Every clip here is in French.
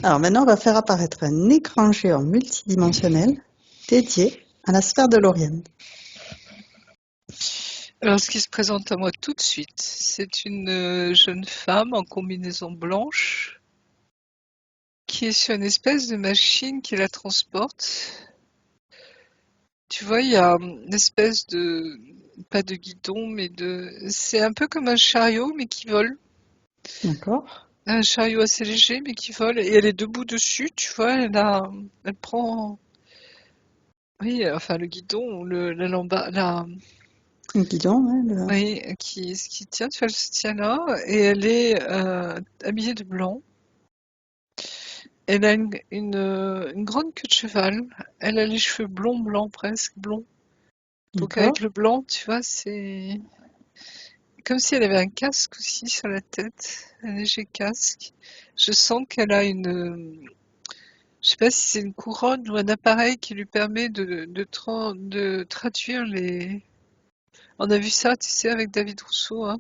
Alors maintenant, on va faire apparaître un écran géant multidimensionnel dédié à la sphère de l'Orion. Alors, ce qui se présente à moi tout de suite, c'est une jeune femme en combinaison blanche qui est sur une espèce de machine qui la transporte. Tu vois, il y a une espèce de, pas de guidon, mais c'est un peu comme un chariot, mais qui vole. D'accord? Un chariot assez léger, mais qui vole. Et elle est debout dessus, tu vois, elle prend, oui, enfin, le guidon, ou la Un guidon, ouais, oui, qui tient, tu vois, elle se tient là, et elle est habillée de blanc. Elle a une grande queue de cheval. Elle a les cheveux blonds, blancs, presque blonds. Donc D'accord? avec le blanc, tu vois, c'est comme si elle avait un casque aussi sur la tête, un léger casque. Je sens qu'elle a je sais pas si c'est une couronne ou un appareil qui lui permet de traduire les. On a vu ça, tu sais, avec David Rousseau, hein.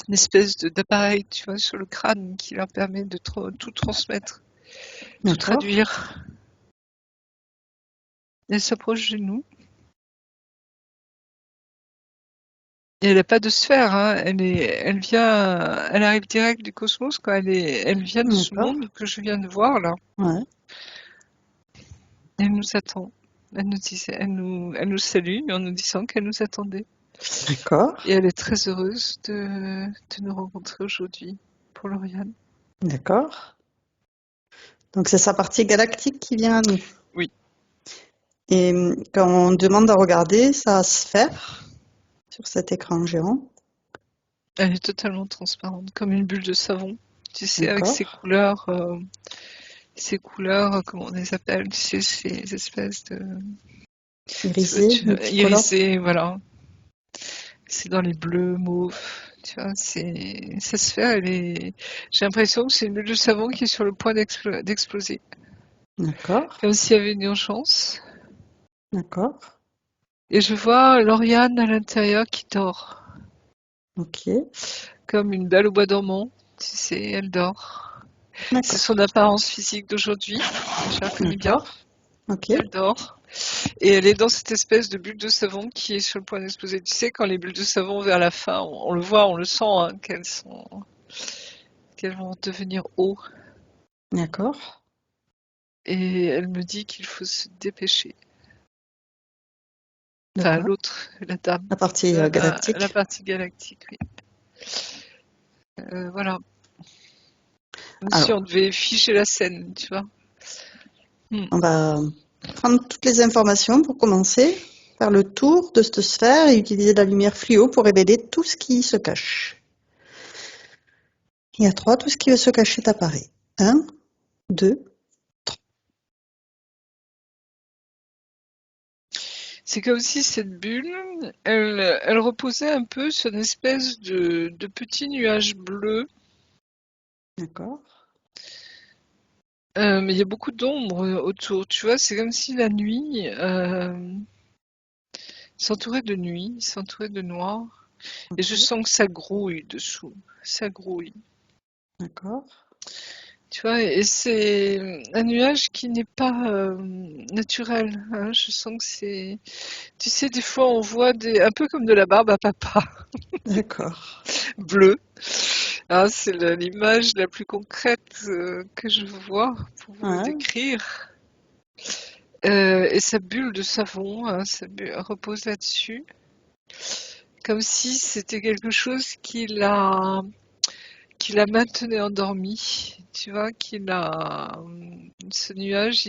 Une espèce d'appareil, tu vois, sur le crâne qui leur permet de tout transmettre, tout D'accord? traduire. Elle s'approche de nous. Et elle a pas de sphère, hein. Elle arrive direct du cosmos, quoi. Elle vient de ce D'accord? monde que je viens de voir, là. Ouais. Elle nous attend. Elle nous salue en nous disant qu'elle nous attendait. D'accord? Et elle est très heureuse de nous rencontrer aujourd'hui pour Lauriane. D'accord? Donc c'est sa partie galactique qui vient à nous. Oui, Et quand on demande à regarder sa sphère sur cet écran géant, elle est totalement transparente, comme une bulle de savon. Tu sais, avec d'accord? ses couleurs, comment on les appelle, tu sais, ces espèces de, Irisé, multicolore. irisées, voilà. C'est dans les bleus, mauves. Tu vois, sa sphère, j'ai l'impression que c'est une bulle de savon qui est sur le point d'exploser. D'accord? Comme s'il y avait une urgence. D'accord? Et je vois Lauriane à l'intérieur qui dort. Ok. Comme une belle au bois dormant. Tu sais, elle dort. C'est D'accord. son apparence physique d'aujourd'hui. Je la reconnais bien. D'accord. Ok. Elle dort. Et elle est dans cette espèce de bulle de savon qui est sur le point d'exploser. Tu sais, quand les bulles de savon vers la fin, on le voit, on le sent, hein, qu'elles vont devenir eau. D'accord. Et elle me dit qu'il faut se dépêcher. De Enfin, quoi? l'autre, la dame, La partie la galactique. partie galactique, oui. Voilà. Comme si on Alors, devait figer la scène, tu vois. Hmm. on va prendre toutes les informations pour commencer, faire le tour de cette sphère et utiliser la lumière fluo pour révéler tout ce qui se cache. Et à 3, tout ce qui veut se cacher apparaît. 1, 2. C'est comme si cette bulle, elle reposait un peu sur une espèce de petit nuage bleu. D'accord. Mais il y a beaucoup d'ombre autour, tu vois. C'est comme si la nuit s'entourait de nuit, s'entourait de noir. Et Ok. je sens que ça grouille dessous. Ça grouille. D'accord. Tu vois, et c'est un nuage qui n'est pas naturel, hein. Je sens que c'est. Tu sais, des fois, on voit un peu comme de la barbe à papa, D'accord. bleue. Ah, c'est l'image la plus concrète que je vois pour vous le Ouais. décrire. Et sa bulle de savon, hein, repose là-dessus, comme si c'était quelque chose qui la maintenait endormie. Tu vois, ce nuage,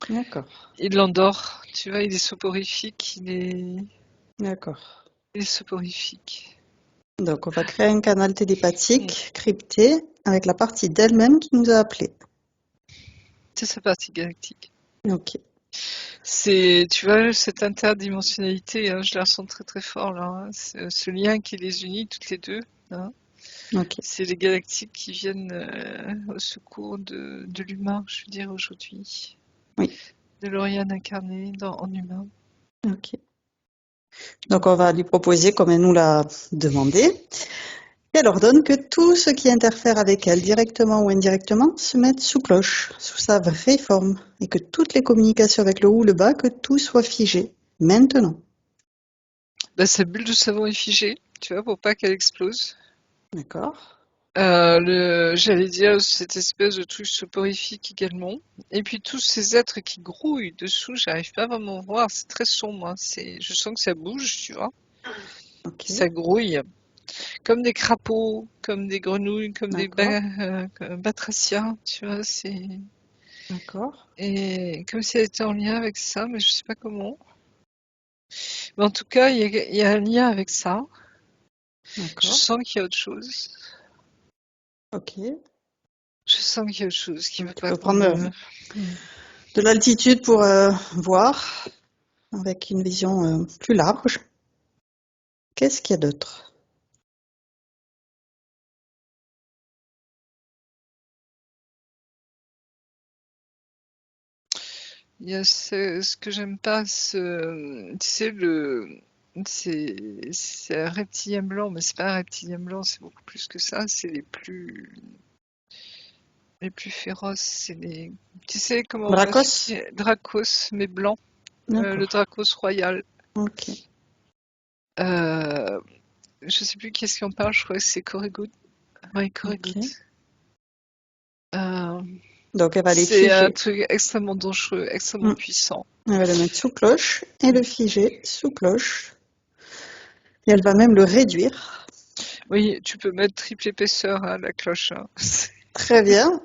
D'accord. il l'endort. Tu vois, il est soporifique. D'accord. Il est soporifique. Donc, on va créer un canal Mm. télépathique crypté avec la partie d'elle-même qui nous a appelés. C'est sa partie galactique. Ok. Tu vois, cette interdimensionnalité, hein, je la ressens très très fort là, hein. Ce lien qui les unit toutes les deux, hein. Ok. C'est les galactiques qui viennent au secours de l'humain, je veux dire aujourd'hui, Oui. de l'Oriane incarnée en humain. Ok. Donc, on va lui proposer comme elle nous l'a demandé. Et elle ordonne que tout ce qui interfère avec elle, directement ou indirectement, se mette sous cloche, sous sa vraie forme, et que toutes les communications avec le haut ou le bas, que tout soit figé, maintenant. Bah, sa bulle de savon est figée, tu vois, pour pas qu'elle explose. D'accord. J'allais dire, cette espèce de truc soporifique également. Et puis tous ces êtres qui grouillent dessous, j'arrive pas vraiment à voir, c'est très sombre, hein. Je sens que ça bouge, tu vois. Ok. Ça grouille. Comme des crapauds, comme des grenouilles, comme des D'accord. batraciens, tu vois, D'accord. et comme si elle était en lien avec ça, mais je sais pas comment. Mais en tout cas, il y a un lien avec ça. Je D'accord. sens qu'il y a autre chose. Ok. Je sens qu'il y a autre chose qui veut Tu pas peux qu'on prendre me... de l'altitude pour voir avec une vision plus large. Qu'est-ce qu'il y a d'autre? Il y a ce que j'aime pas, tu sais, c'est un reptilien blanc, mais c'est pas un reptilien blanc, c'est beaucoup plus que ça. C'est les plus féroces. Tu sais comment on Dracos? associe Dracos, mais blanc, le D'accord. Dracos royal. Ok. Euh, je sais plus qui est-ce qui en parle, je crois que c'est Corrigood. Oui, Corrigood. Ok. Euh, Donc elle va les c'est un figer. truc extrêmement dangereux, extrêmement puissant. Elle va le mettre sous cloche et le figer sous cloche. Et elle va même le réduire. Oui, tu peux mettre triple épaisseur à la cloche, hein. Très bien.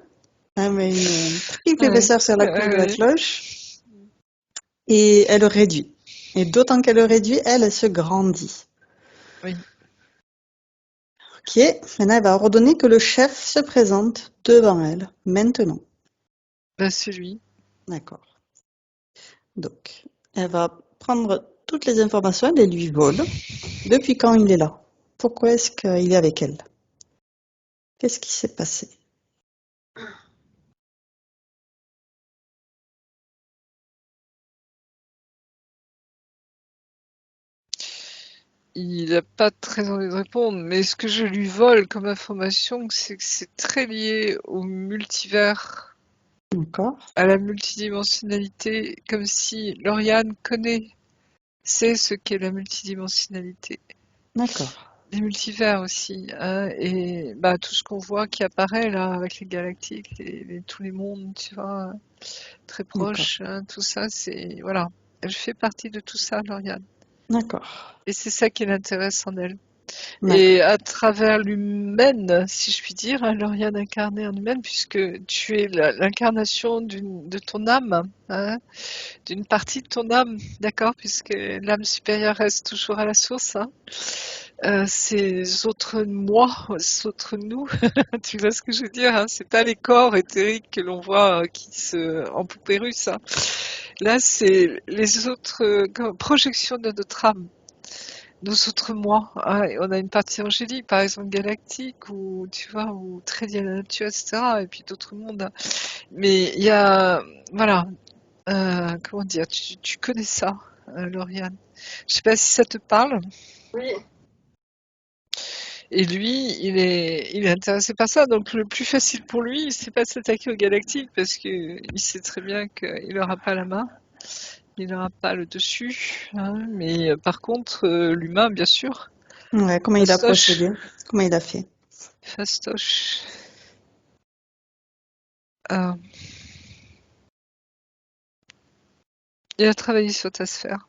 Elle met une triple Ouais, épaisseur sur la couche de la ouais. cloche et elle le réduit. Et d'autant qu'elle le réduit, elle se grandit. Oui, Ok. Maintenant, elle va ordonner que le chef se présente devant elle. Maintenant. bah, c'est lui. D'accord. Donc, elle va prendre toutes les informations, elle les lui vole. Depuis quand il est là? Pourquoi est-ce qu'il est avec elle? Qu'est-ce qui s'est passé? Il n'a pas très envie de répondre, mais ce que je lui vole comme information, c'est que c'est très lié au multivers, D'accord. à la multidimensionnalité, comme si Lauriane sait ce qu'est la multidimensionnalité. D'accord. Les multivers aussi, hein, et bah, tout ce qu'on voit qui apparaît là avec les galactiques, tous les mondes, tu vois, très D'accord. proches, hein, tout ça, voilà. Elle fait partie de tout ça, Lauriane. D'accord. Et c'est ça qui l'intéresse en elle. D'accord. Et à travers l'humaine, si je puis dire, hein, Lauriane incarnée en humaine, puisque tu es l'incarnation de ton âme, hein, d'une partie de ton âme, d'accord, puisque l'âme supérieure reste toujours à la source, hein. Ces autres moi, ces autres nous, tu vois ce que je veux dire, hein, c'est pas les corps éthériques que l'on voit en poupée russe, hein. Là, c'est les autres projections de notre âme, nos autres moi, hein. Et on a une partie angélique, par exemple galactique, ou tu vois, ou très liée à la nature, etc. Et puis d'autres mondes, hein. Mais il y a, voilà, comment dire, tu connais ça, Lauriane. Je sais pas si ça te parle. Oui. Et lui, il est intéressé par ça. Donc le plus facile pour lui, c'est pas de s'attaquer aux galactiques parce que il sait très bien qu'il n'aura pas la main, il n'aura pas le dessus, hein. Mais par contre, l'humain, bien sûr, Ouais, comment il a fastoche, procédé? Comment il a fait? fastoche. Euh, il a travaillé sur ta sphère.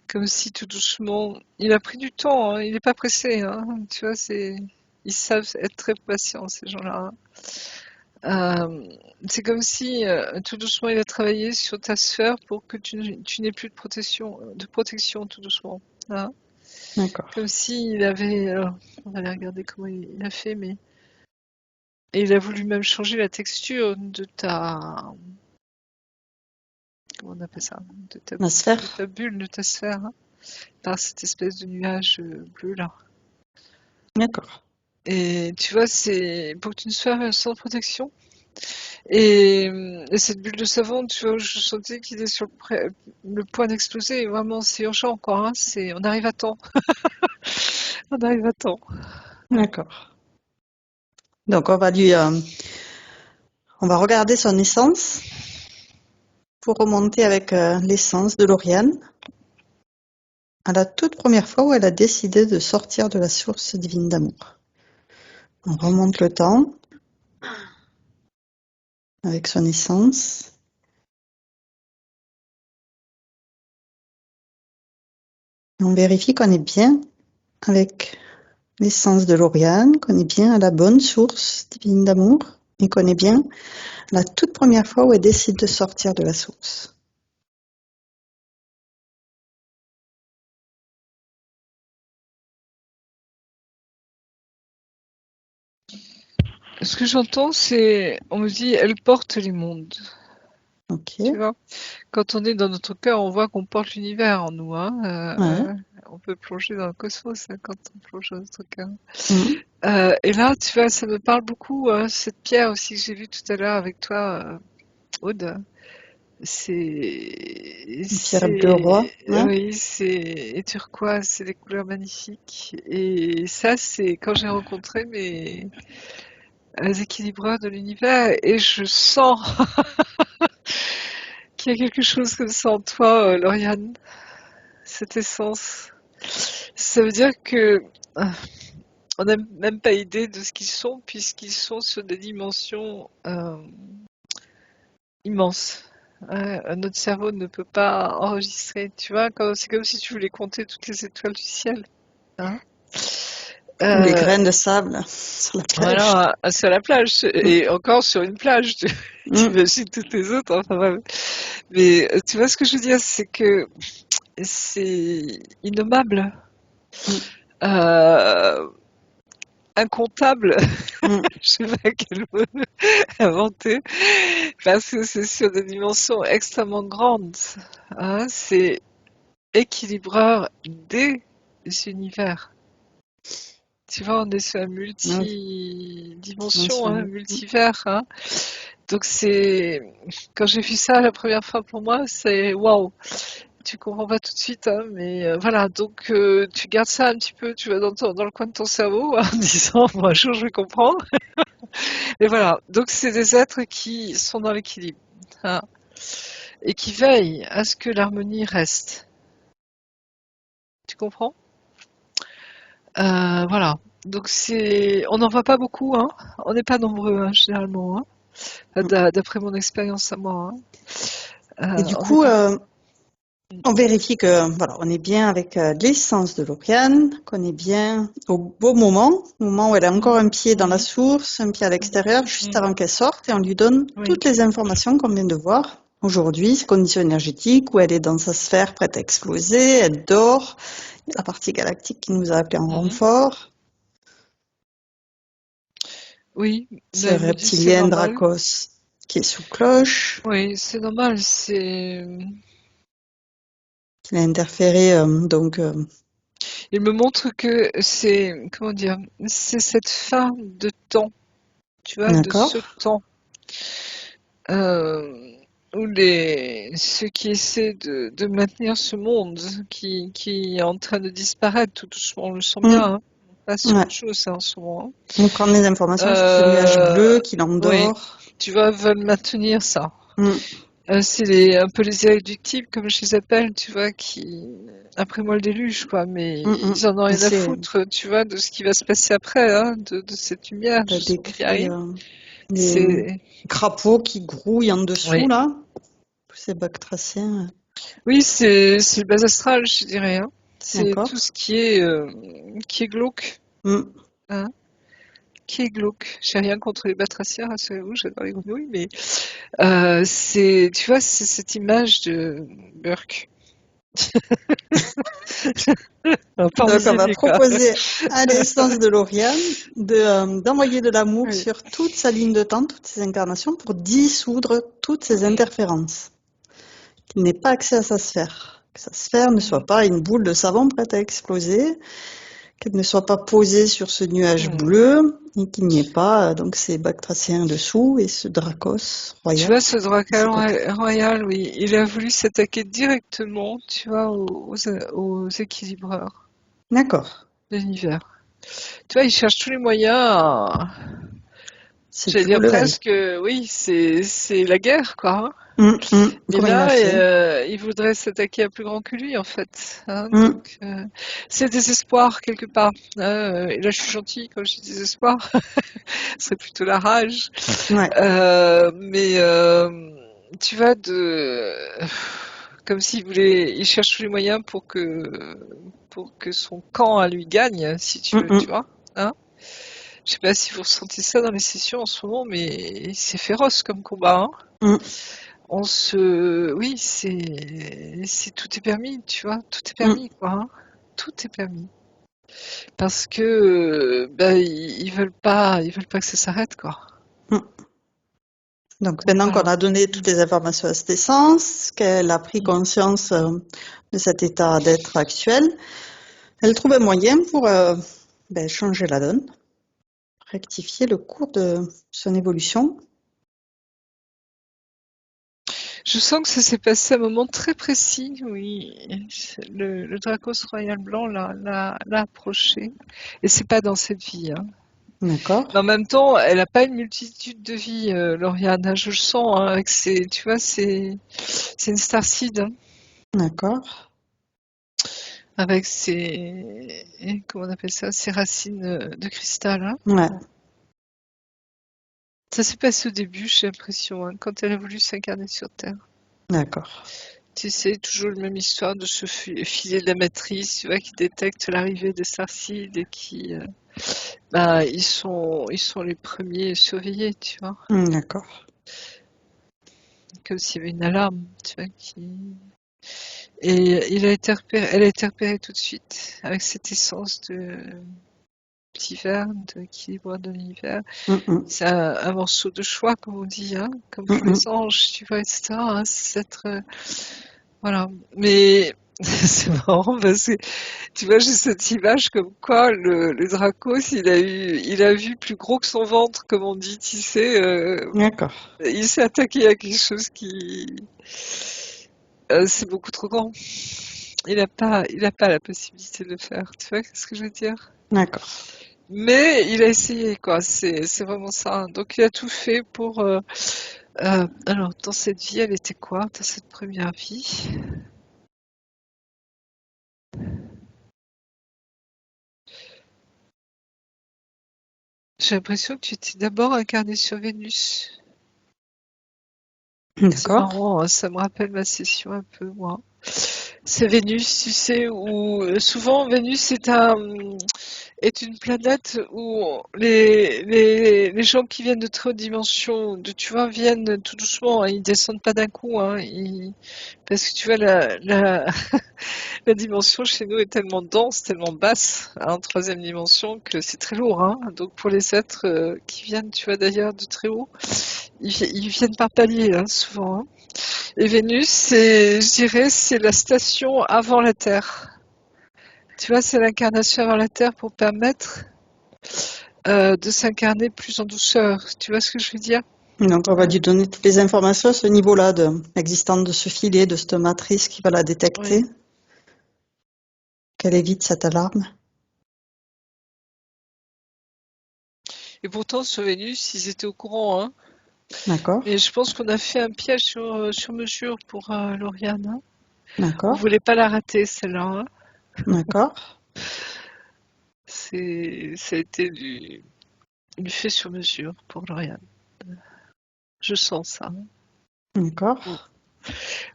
Comme si tout doucement, il a pris du temps, hein, il n'est pas pressé, hein. Tu vois, ils savent être très patients, ces gens-là, hein. C'est comme si tout doucement il a travaillé sur ta sphère pour que tu n'aies plus de protection tout doucement, hein. D'accord. Comme s'il avait, alors, on va aller regarder comment il a fait, mais et il a voulu même changer la texture comment on appelle ça, La de sphère? ta bulle, de ta sphère, hein, par cette espèce de nuage bleu là. D'accord. Et tu vois, c'est pour que tu ne sois sans protection. Et cette bulle de savon, tu vois, je sentais qu'il est sur le point d'exploser. Et vraiment, c'est urgent, quoi, hein. On arrive à temps. On arrive à temps. D'accord. Donc, on va regarder son essence pour remonter avec l'essence de Lauriane à la toute première fois où elle a décidé de sortir de la source divine d'amour. On remonte le temps avec son essence. Et on vérifie qu'on est bien avec l'essence de Lauriane, qu'on est bien à la bonne source divine d'amour et qu'on est bien la toute première fois où elle décide de sortir de la source. Ce que j'entends, c'est, on me dit, elle porte les mondes. Ok. Tu vois, quand on est dans notre cœur, on voit qu'on porte l'univers en nous. Hein. Ouais. On peut plonger dans le cosmos hein, quand on plonge dans notre cœur. Mm. Et là, tu vois, ça me parle beaucoup. Cette pierre aussi que j'ai vue tout à l'heure avec toi, Aude. Une pierre bleu roi. Ouais. Oui, c'est turquoise, c'est des couleurs magnifiques. Et ça, c'est quand j'ai rencontré mes équilibreurs de l'univers et je sens qu'il y a quelque chose comme ça en toi, Lauriane, cette essence. Ça veut dire que on n'a même pas idée de ce qu'ils sont puisqu'ils sont sur des dimensions immenses. Notre cerveau ne peut pas enregistrer, tu vois, c'est comme si tu voulais compter toutes les étoiles du ciel. Hein. Ou les graines de sable sur la plage. Voilà, sur la plage, et encore sur une plage, tu Mm. imagines toutes les autres, enfin bref. Mais tu vois ce que je veux dire, c'est que c'est innommable, Mm. euh, incontable, Mm. je sais pas quel mot inventer, parce que c'est sur des dimensions extrêmement grandes. Hein, c'est équilibreur des univers. Tu vois, on est sur la Oui. multidimension, hein, Dimensionnel. multivers. Hein. Donc c'est quand j'ai vu ça la première fois pour moi, c'est waouh. Tu comprends pas tout de suite, hein, mais voilà. Donc tu gardes ça un petit peu, tu vas dans le coin de ton cerveau en disant bon, un jour je vais comprendre. Et voilà. Donc c'est des êtres qui sont dans l'équilibre hein, et qui veillent à ce que l'harmonie reste. Tu comprends? Voilà. Donc on n'en voit pas beaucoup, hein. On n'est pas nombreux hein, généralement. Hein. Mm. D'après mon expérience à moi. Hein. Et du On n'est coup, pas. on vérifie que voilà, on est bien avec l'essence de Lauriane, qu'on est bien au beau moment où elle a encore un pied dans la Mhm. source, un pied à l'extérieur, juste Mhm. avant qu'elle sorte, et on lui donne Oui. toutes les informations qu'on vient de voir aujourd'hui, ses conditions énergétiques, où elle est dans sa sphère prête à exploser, elle dort, la partie galactique qui nous a appelé en Mhm. renfort, Oui, ce ben, elle me dit c'est reptilien normal. Dracos qui est sous cloche, Oui, c'est normal. C'est. qui a interféré Il me montre que c'est comment dire, c'est cette fin de temps, tu vois, de ce d'accord. temps euh, où ceux qui essaient de maintenir ce monde qui est en train de disparaître tout doucement, on le sent bien. Mm. Hein. On passe sur Ouais. autre chose hein, en ce moment. On prend des informations sur ce nuage Euh, bleu qui oui, l'endort. tu vois, veulent maintenir ça. Mm. C'est un peu les irréductibles, comme je les appelle, tu vois, qui, après moi le déluge, quoi, mais Mm, mm. ils en ont rien à C'est, foutre, tu vois, de ce qui va se passer après, hein, de cette lumière, elle a justement, qui décrit arrive. les C'est, crapauds qui grouillent en dessous, oui. là. Tous ces bactraciens. Oui, c'est le bas astral, je dirais, hein. C'est tout D'accord. ce qui est glauque, Mm. hein, qui est glauque. J'ai rien contre les batraciens, rassurez-vous, j'adore les grenouilles, mais, tu vois, c'est cette image de Burke. Donc, on va Parlez-y, quoi. proposer à l'essence de Lauriane d'envoyer de l'amour Oui. sur toute sa ligne de temps, toutes ses incarnations, pour dissoudre toutes ces interférences. Qu'il n'ait pas accès à sa sphère. Que sa sphère ne soit Mhm. pas une boule de savon prête à exploser, qu'elle ne soit pas posée sur ce nuage Mhm. bleu, et qu'il n'y ait pas donc ces bactraciens dessous et ce Dracos Tu royal. vois, ce C'est Dracal pas que- Royal, oui, il a voulu s'attaquer directement, tu vois, aux équilibreurs. D'accord. de l'univers. Tu vois, il cherche tous les moyens à... C'est J'allais du haut dire level. presque, oui, c'est la guerre, quoi. Mais Comment il a là, fait? il voudrait s'attaquer à plus grand que lui, en fait. Mm, Donc, c'est désespoir, quelque part. Et là, je suis gentille quand je dis désespoir. Ce serait plutôt la rage. ouais. Mais tu vois, comme s'il voulait, il cherche tous les moyens pour que son camp à lui gagne, si tu veux, tu Mm. vois. Hein, je sais pas si vous ressentez ça dans les sessions en ce moment, mais c'est féroce comme combat. Hein. Mm. Oui, c'est tout est permis, tu vois, tout est Mm. permis, quoi. Hein. Tout est permis parce que ils veulent pas que ça s'arrête, quoi. Mm. Donc maintenant qu'on Voilà. a donné toutes les informations à cette essence, qu'elle a pris conscience de cet état d'être actuel, elle trouve un moyen pour changer la donne, rectifier le cours de son évolution. Je sens que ça s'est passé à un moment très précis, oui. Le Dracos Royal Blanc l'a approché. Et c'est pas dans cette vie. Hein. D'accord, Mais en même temps, elle n'a pas une multitude de vies, Lauriane. Hein, je le sens, hein, avec ses, tu vois, c'est une starseed. Hein, d'accord, avec ses, comment on appelle ça, ses racines de cristal. Hein. ouais, Ça s'est passé au début, j'ai l'impression, hein, quand elle a voulu s'incarner sur Terre. d'accord. Tu sais, toujours la même histoire de ce filet de la matrice, tu vois, qui détecte l'arrivée des Starseeds et qui, ils sont les premiers surveillés, tu vois. D'accord, Comme s'il y avait une alarme, tu vois, et elle a été repérée tout de suite avec cette essence de d'hiver, d'équilibre de l'univers. Mm. C'est un morceau de choix, comme on dit, hein, comme pour Mm. les anges, tu vois, etc. Hein, c'est être, voilà. Mais c'est marrant parce que tu vois, j'ai cette image comme quoi le Dracos, il a vu plus gros que son ventre, comme on dit, tu sais. D'accord, Il s'est attaqué à quelque chose qui, c'est beaucoup trop grand. Il a pas la possibilité de le faire. Tu vois ce que je veux dire? d'accord. Mais il a essayé, quoi. C'est vraiment ça. Donc il a tout fait pour. Alors, dans cette vie, elle était quoi? Dans cette première vie? J'ai l'impression que tu étais d'abord incarné sur Vénus. C'est D'accord, marrant, hein, ça me rappelle ma session un peu, moi. C'est Vénus, tu sais, où souvent Vénus est une planète où les gens qui viennent de très haute dimension, tu vois, viennent tout doucement, hein, ils descendent pas d'un coup, hein, parce que tu vois, la dimension chez nous est tellement dense, tellement basse, hein, en troisième dimension, que c'est très lourd. Hein. Donc pour les êtres qui viennent, tu vois, d'ailleurs, de très haut, ils viennent par paliers, hein, souvent. Hein. Et Vénus, je dirais, c'est la station avant la Terre. Tu vois, c'est l'incarnation avant la Terre pour permettre de s'incarner plus en douceur. Tu vois ce que je veux dire? donc on va lui donner toutes les informations à ce niveau-là existant de ce filet, de cette matrice qui va la Oui. détecter, qu'elle évite cette alarme. Et pourtant, sur Vénus, ils étaient au courant. Hein. D'accord, Mais je pense qu'on a fait un piège sur mesure pour Lauriane. Hein. On d'accord, voulait pas la rater, celle-là. Hein. d'accord, Ça a été du fait sur mesure pour Lauriane. Je sens ça. Hein. Mm. d'accord,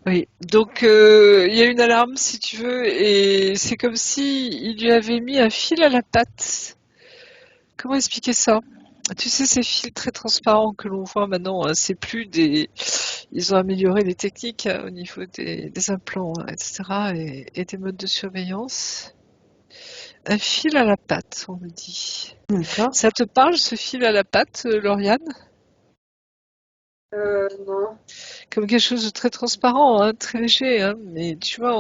Oui. Donc, il y a une alarme, si tu veux, et c'est comme si il lui avait mis un fil à la patte. Comment expliquer ça? Tu sais, ces fils très transparents que l'on voit maintenant, hein, c'est plus des. Ils ont amélioré les techniques hein, au niveau des implants, hein, etc., et des modes de surveillance. Un fil à la patte, on me dit. d'accord. Ça te parle, ce fil à la patte, Lauriane? Non. Comme quelque chose de très transparent, hein, très léger, hein, mais tu vois,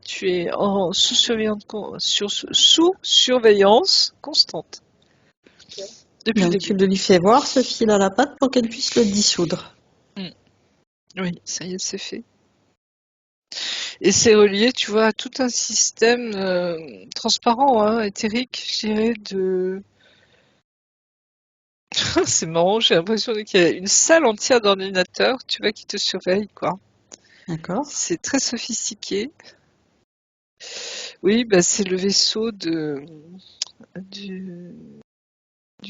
tu es en sous surveillance constante depuis le Donc tu début. le lui fais voir ce fil à la patte pour qu'elle puisse le dissoudre. Mm. Oui, ça y est, c'est fait. Et c'est relié, tu vois, à tout un système transparent, hein, éthérique, je dirais, de... C'est marrant, j'ai l'impression qu'il y a une salle entière d'ordinateurs, tu vois, qui te surveille, quoi. D'accord. C'est très sophistiqué. Oui, bah, c'est le vaisseau du, du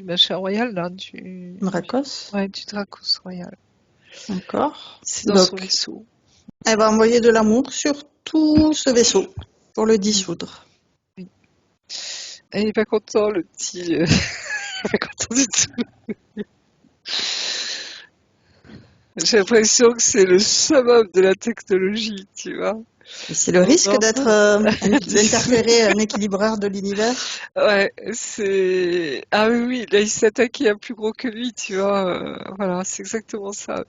machin royal, là, Dracos. ouais, du Dracos royal. D'accord. C'est dans son Donc, vaisseau. elle va envoyer de l'amour sur tout ce vaisseau pour le Mm. dissoudre. Oui. Et il est pas content, le petit. Il est pas content du tout. J'ai l'impression que c'est le summum de la technologie, tu vois. Et c'est le On risque en d'être, dissout. d'interférer un équilibreur de l'univers. Ouais, c'est. Ah oui, oui, là il s'est attaqué à plus gros que lui, tu vois. Voilà, c'est exactement ça.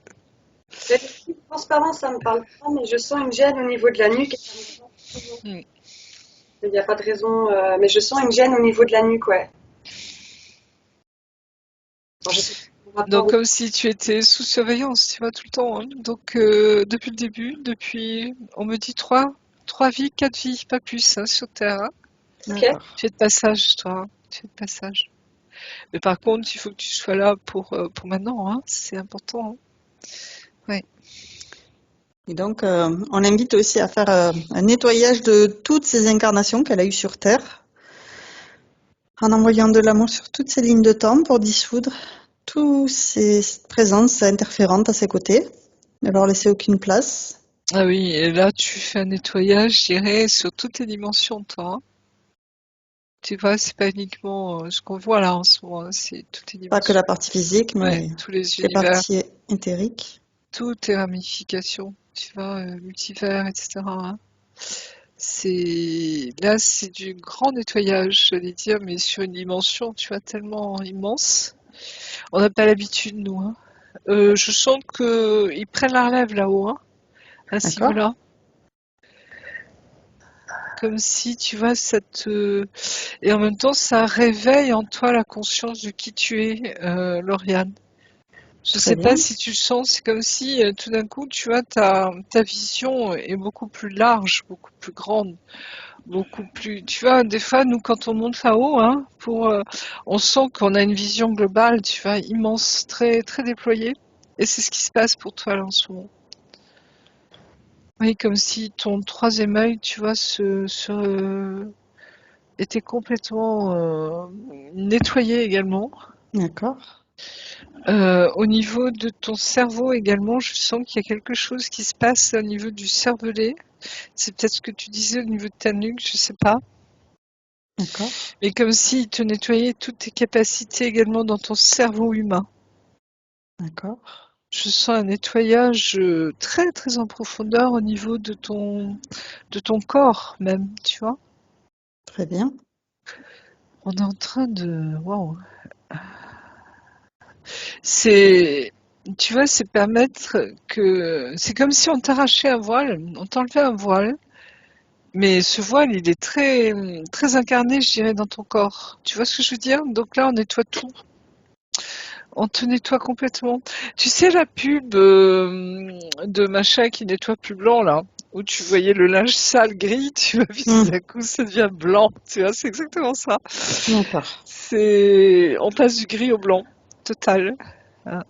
Le liquide transparent, ça me parle pas, mais je sens une gêne au niveau de la nuque et ça me dérange toujours. Mm. Il n'y a pas de raison, mais je sens une gêne au niveau de la nuque, ouais. Alors, je sais pas mon rapport Donc au... comme si tu étais sous surveillance, tu vois, tout le temps, hein. Donc depuis le début, depuis, on me dit trois vies, 4 vies, pas plus, hein, sur Terre, hein. Ok. D'accord. Tu es de passage, toi, hein. Tu es de passage. Mais par contre, il faut que tu sois là pour maintenant, hein. C'est important, hein. Ouais. Et donc, on invite aussi à faire un nettoyage de toutes ces incarnations qu'elle a eues sur Terre, en envoyant de l'amour sur toutes ces lignes de temps pour dissoudre toutes ces présences interférentes à ses côtés, ne leur laisser aucune place. Ah oui, et là tu fais un nettoyage, je dirais, sur toutes les dimensions, toi, hein. Tu vois, c'est pas uniquement ce qu'on voit là en ce moment, hein, c'est toutes les Pas que dimensions. la partie physique, Ouais, mais tous les les univers, parties éthériques. toutes les ramifications, tu vois, multivers, etc., hein. Là, c'est du grand nettoyage, j'allais dire, mais sur une dimension, tu vois, tellement immense. On n'a pas l'habitude, nous, hein. Je sens que ils prennent la relève là-haut, hein, à ce D'accord? niveau-là. Comme si, tu vois, ça te... Et en même temps, ça réveille en toi la conscience de qui tu es, Lauriane. Je Très sais pas bien. si tu le sens, c'est comme si tout d'un coup, tu vois, ta vision est beaucoup plus large, beaucoup plus grande, beaucoup plus... Tu vois, des fois, nous, quand on monte là-haut, hein, on sent qu'on a une vision globale, tu vois, immense, très, très déployée. Et c'est ce qui se passe pour toi là en ce moment. Oui, comme si ton troisième œil, tu vois, était complètement nettoyé également. D'accord. Au niveau de ton cerveau également, je sens qu'il y a quelque chose qui se passe au niveau du cervelet. C'est peut-être ce que tu disais au niveau de ta nuque, je sais pas. D'accord. Mais comme s'il te nettoyait toutes tes capacités également dans ton cerveau humain. D'accord. Je sens un nettoyage très très en profondeur au niveau de ton corps même, tu vois. Très bien. On est en train de... Waouh. C'est, tu vois, c'est permettre que, c'est comme si on t'arrachait un voile, on t'enlevait un voile, mais ce voile, il est très, très incarné, je dirais, dans ton corps. Tu vois ce que je veux dire? Donc là, on nettoie tout. On te nettoie complètement. Tu sais la pub de machin qui nettoie plus blanc là, où tu voyais le linge sale gris, tu vois, puis tout d'un coup ça devient blanc. Tu vois, c'est exactement ça. D'accord. On passe du gris au blanc, total. Hein.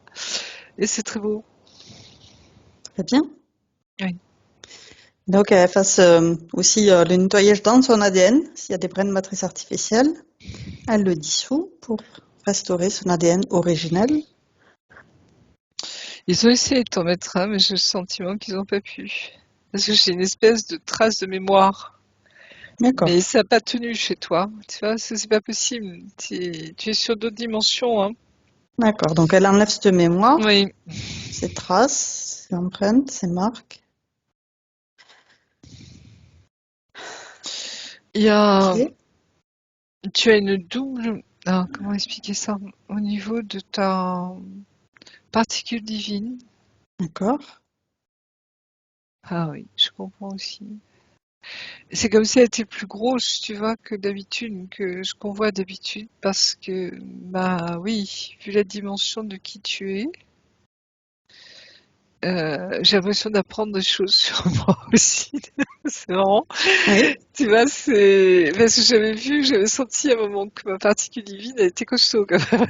Et c'est très beau. Très bien. Oui. Donc, elle fasse aussi le nettoyage dans son ADN. S'il y a des brins de matrice artificielle, elle le dissout pour restaurer son ADN originel. Ils ont essayé de t'en mettre un, mais j'ai le sentiment qu'ils n'ont pas pu. Parce que j'ai une espèce de trace de mémoire. D'accord. Mais ça n'a pas tenu chez toi. Tu vois, c'est pas possible. Tu es sur d'autres dimensions, hein. D'accord. Donc, elle enlève cette mémoire, Oui. ses traces, ses empreintes, ses marques. Il y a, Ok. tu as une double, ah, comment expliquer ça? Au niveau de ta particule divine. D'accord. Ah oui, je comprends aussi. C'est comme si elle était plus grosse, tu vois, que d'habitude, que ce qu'on voit d'habitude, parce que, bah oui, vu la dimension de qui tu es, j'ai l'impression d'apprendre des choses sur moi aussi. C'est marrant. Oui, Tu vois, c'est parce que j'avais senti à un moment que ma particule divine a été costaud quand même.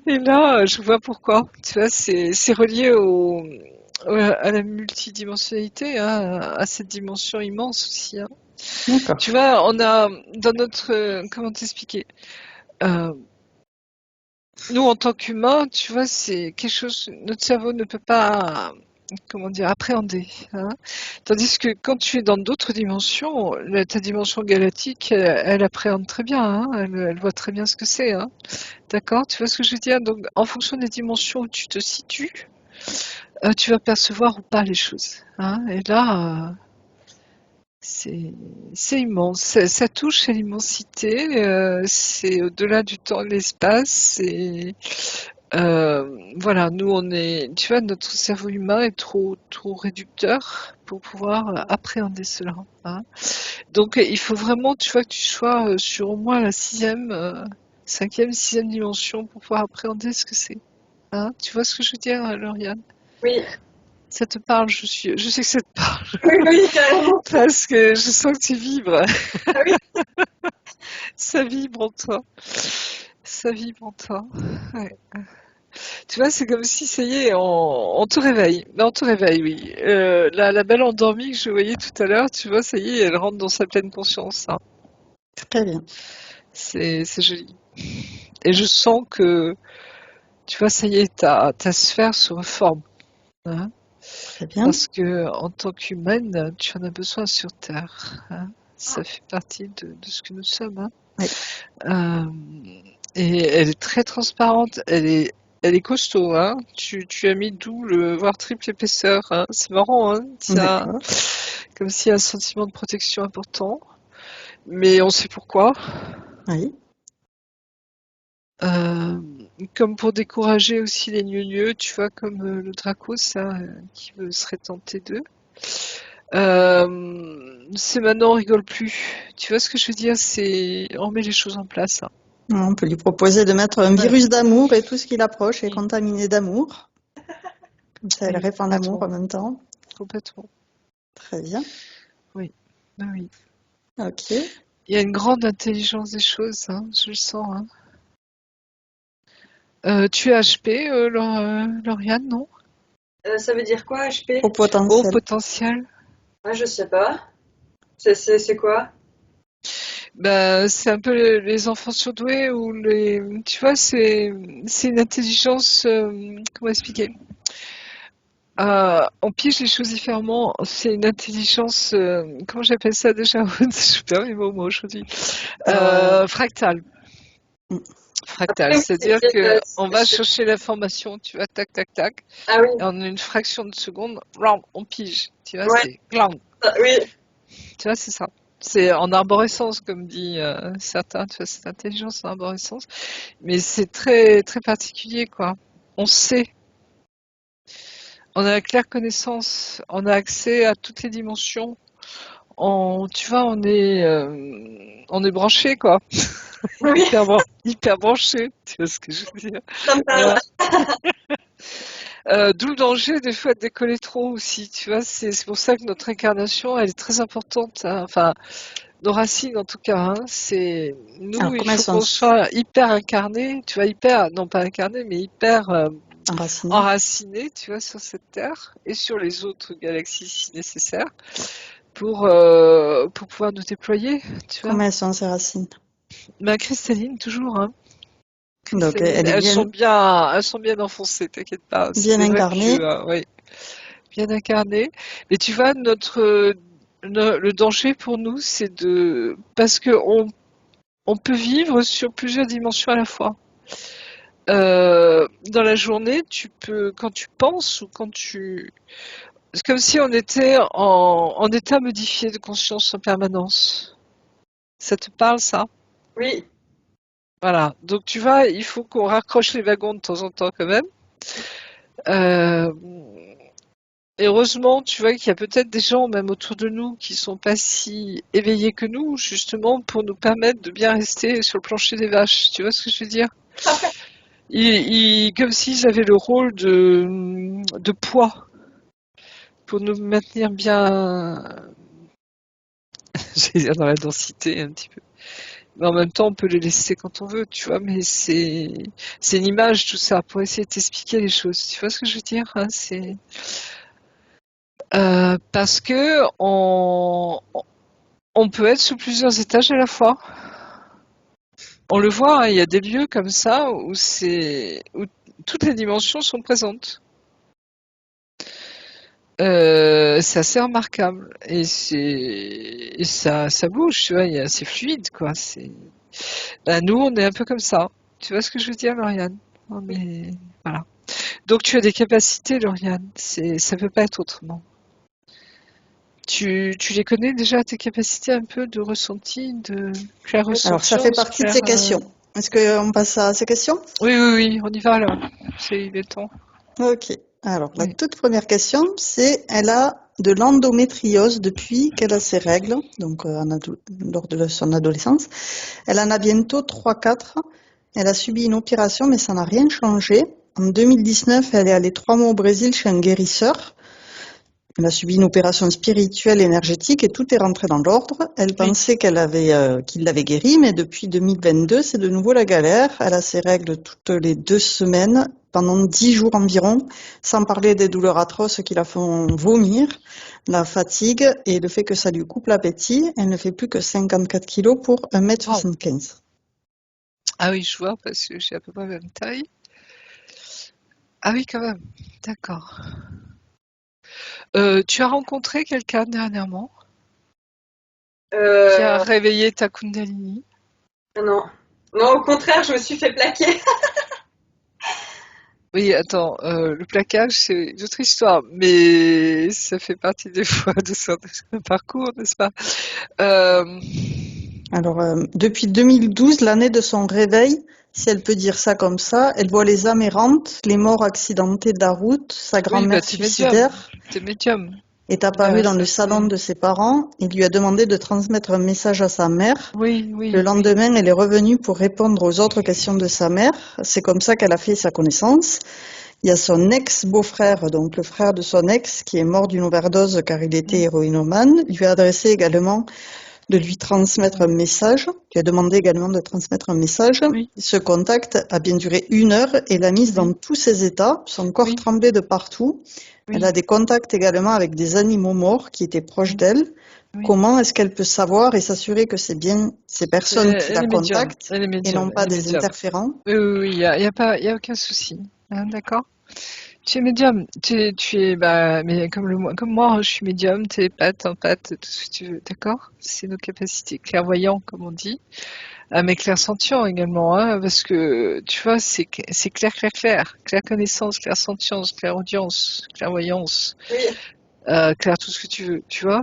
Et là, je vois pourquoi. Tu vois, c'est relié à la multidimensionnalité, hein, à cette dimension immense aussi. Hein. d'accord. Tu vois, on a dans notre comment t'expliquer. Euh, Nous, en tant qu'humains, tu vois, c'est quelque chose, notre cerveau ne peut pas, comment dire, appréhender. Hein. Tandis que quand tu es dans d'autres dimensions, ta dimension galactique, elle appréhende très bien, hein, elle voit très bien ce que c'est. Hein. D'accord? Tu vois ce que je veux dire? Donc, en fonction des dimensions où tu te situes, tu vas percevoir ou pas les choses. Hein. Et là, c'est c'est immense. Ça touche à l'immensité. C'est au-delà du temps et de l'espace. Voilà, nous on est, tu vois, notre cerveau humain est trop réducteur pour pouvoir appréhender cela. Hein. Donc il faut vraiment, tu vois, que tu sois sur au moins la cinquième, sixième dimension pour pouvoir appréhender ce que c'est. Hein. Tu vois ce que je veux dire, Lauriane? Oui, Ça te parle, je sais que ça te parle oui, oui, carrément. parce que je sens que tu vibres. Ah oui, Ça vibre en toi. Ça vibre en toi. Ouais. Tu vois, c'est comme si, ça y est, on te réveille. Mais on te réveille, oui. La belle endormie que je voyais tout à l'heure, tu vois, ça y est, elle rentre dans sa pleine conscience. Hein. Très bien. C'est joli. Et je sens que, tu vois, ça y est, ta sphère se reforme. Hein. Très bien. Parce que, en tant qu'humaine, tu en as besoin sur Terre. Hein. Ça fait partie de ce que nous sommes. Hein. Oui. Et elle est très transparente. Elle est costaud, hein. Tu as mis double, voire triple épaisseur. Hein. C'est marrant, hein. D'accord. Comme s'il y a un sentiment de protection important. Mais on sait pourquoi. Oui. Euh, Comme pour décourager aussi les gneugneux, tu vois, comme le Draco, ça, qui serait tenté d'eux. C'est maintenant on rigole plus. Tu vois ce que je veux dire? On met les choses en place. Hein. On peut lui proposer de mettre un Ouais. virus d'amour et tout ce qui l'approche est contaminé d'amour. Comme ça, elle Oui, répand l'amour en même temps. complètement. Très bien. Oui. Ah oui. Ok. Il y a une grande intelligence des choses, hein, je le sens. Hein. Tu es HP, Lauriane, non? ça veut dire quoi, HP? Au Haut potentiel. potentiel. Ah, je sais pas. C'est quoi? Bah, c'est un peu les enfants surdoués ou tu vois, c'est une intelligence, comment expliquer? On pige les choses différemment. C'est une intelligence, comment j'appelle ça déjà? Je perds mes mots moi aujourd'hui. Fractale. Mm. Fractale, Après, oui, c'est-à-dire que on va chercher l'information, tu vois, tac, tac, tac, ah oui, et en une fraction de seconde, blam, on pige, tu vois, ouais, c'est glam, oui. tu vois, c'est ça. C'est en arborescence, comme dit certains, tu vois, c'est intelligence en arborescence, mais c'est très, très particulier, quoi. On sait, on a la claire connaissance, on a accès à toutes les dimensions. Tu vois, on est branché, quoi. Oui, Hyper branché, tu vois ce que je veux dire. ça me parle. Voilà. D'où le danger des fois de décoller trop aussi, tu vois. C'est pour ça que notre incarnation, elle est très importante. Hein. Enfin, nos racines en tout cas. Hein. C'est Alors, nous, il comment elles faut sont qu'on soit hyper incarné, tu vois, hyper, non pas incarné, mais hyper enracinées? enraciné, tu vois, sur cette terre et sur les autres galaxies si nécessaire, pour pouvoir nous déployer, tu vois. Comment elles sont ces racines? Ma cristalline toujours. Hein. Donc, Cristalline, elle est elles sont bien enfoncées, t'inquiète pas. C'est bien des vrais incarnée. pieux, hein, oui. Bien incarné. Mais tu vois, le danger pour nous, parce que on peut vivre sur plusieurs dimensions à la fois. Dans la journée, quand tu penses ou c'est comme si on était en état modifié de conscience en permanence. Ça te parle, ça? Oui, Voilà. Donc tu vois, il faut qu'on raccroche les wagons de temps en temps quand même. Euh, Et heureusement, tu vois qu'il y a peut-être des gens, même autour de nous, qui sont pas si éveillés que nous, justement, pour nous permettre de bien rester sur le plancher des vaches. Tu vois ce que je veux dire? Comme s'ils avaient le rôle de poids pour nous maintenir bien, j'allais dire dans la densité un petit peu. Mais en même temps, on peut les laisser quand on veut, tu vois, mais c'est une image, tout ça, pour essayer de t'expliquer les choses. Tu vois ce que je veux dire, hein, parce que on peut être sous plusieurs étages à la fois. On le voit, hein, il y a des lieux comme ça où toutes les dimensions sont présentes. C'est assez remarquable et ça bouge, tu vois, c'est fluide, quoi. Nous, on est un peu comme ça. Tu vois ce que je veux dire, Lauriane? Voilà. Donc tu as des capacités, Lauriane. Ça peut pas être autrement. Tu les connais déjà, tes capacités un peu de ressenti, de clair-ressentience? Alors, ça fait partie de ces questions. Est-ce qu'on passe à ces questions? Oui, on y va alors. Il est temps. Ok. Alors, la toute première question, c'est elle a de l'endométriose depuis qu'elle a ses règles, donc lors de son adolescence. Elle en a bientôt 3-4. Elle a subi une opération, mais ça n'a rien changé. En 2019, elle est allée 3 mois au Brésil chez un guérisseur. Elle a subi une opération spirituelle, énergétique, et tout est rentré dans l'ordre. Elle pensait qu'il l'avait guérie, mais depuis 2022, c'est de nouveau la galère. Elle a ses règles toutes les 2 semaines, pendant 10 jours environ, sans parler des douleurs atroces qui la font vomir, la fatigue et le fait que ça lui coupe l'appétit. Elle ne fait plus que 54 kilos pour 1m75. Ah oui, je vois, parce que j'ai à peu près la même taille. Ah oui, quand même. D'accord. Tu as rencontré quelqu'un dernièrement qui a réveillé ta Kundalini? Non. Non, au contraire, je me suis fait plaquer. Oui, attends, le plaquage, c'est une autre histoire, mais ça fait partie des fois de son parcours, n'est-ce pas? Alors, depuis 2012, l'année de son réveil, si elle peut dire ça comme ça, elle voit les âmes errantes, les morts accidentés de la route, sa grand-mère suicidaire, T'es médium. est apparue dans Ça, le salon de ses parents et lui a demandé de transmettre un message à sa mère. Oui. Le lendemain, elle est revenue pour répondre aux autres questions de sa mère. C'est comme ça qu'elle a fait sa connaissance. Il y a son ex-beau-frère, donc le frère de son ex, qui est mort d'une overdose car il était héroïnomane, lui a adressé également de lui transmettre un message. Lui a demandé également de transmettre un message. Oui. Ce contact a bien duré 1 heure et l'a mise dans tous ses états. Son corps tremblait de partout. Elle a des contacts également avec des animaux morts qui étaient proches d'elle. Comment est-ce qu'elle peut savoir et s'assurer que c'est bien ces personnes qui la contactent et non pas des interférents? Oui, il y a aucun souci. Hein, d'accord? Tu es médium, mais comme moi, je suis médium, empathe, tout ce que tu veux, d'accord? C'est nos capacités, clairvoyants, comme on dit. Mais clairsentient également, hein, parce que, tu vois, c'est clair, claire connaissance, clairsentience, clairaudience, clairvoyance. Claire tout ce que tu veux, tu vois,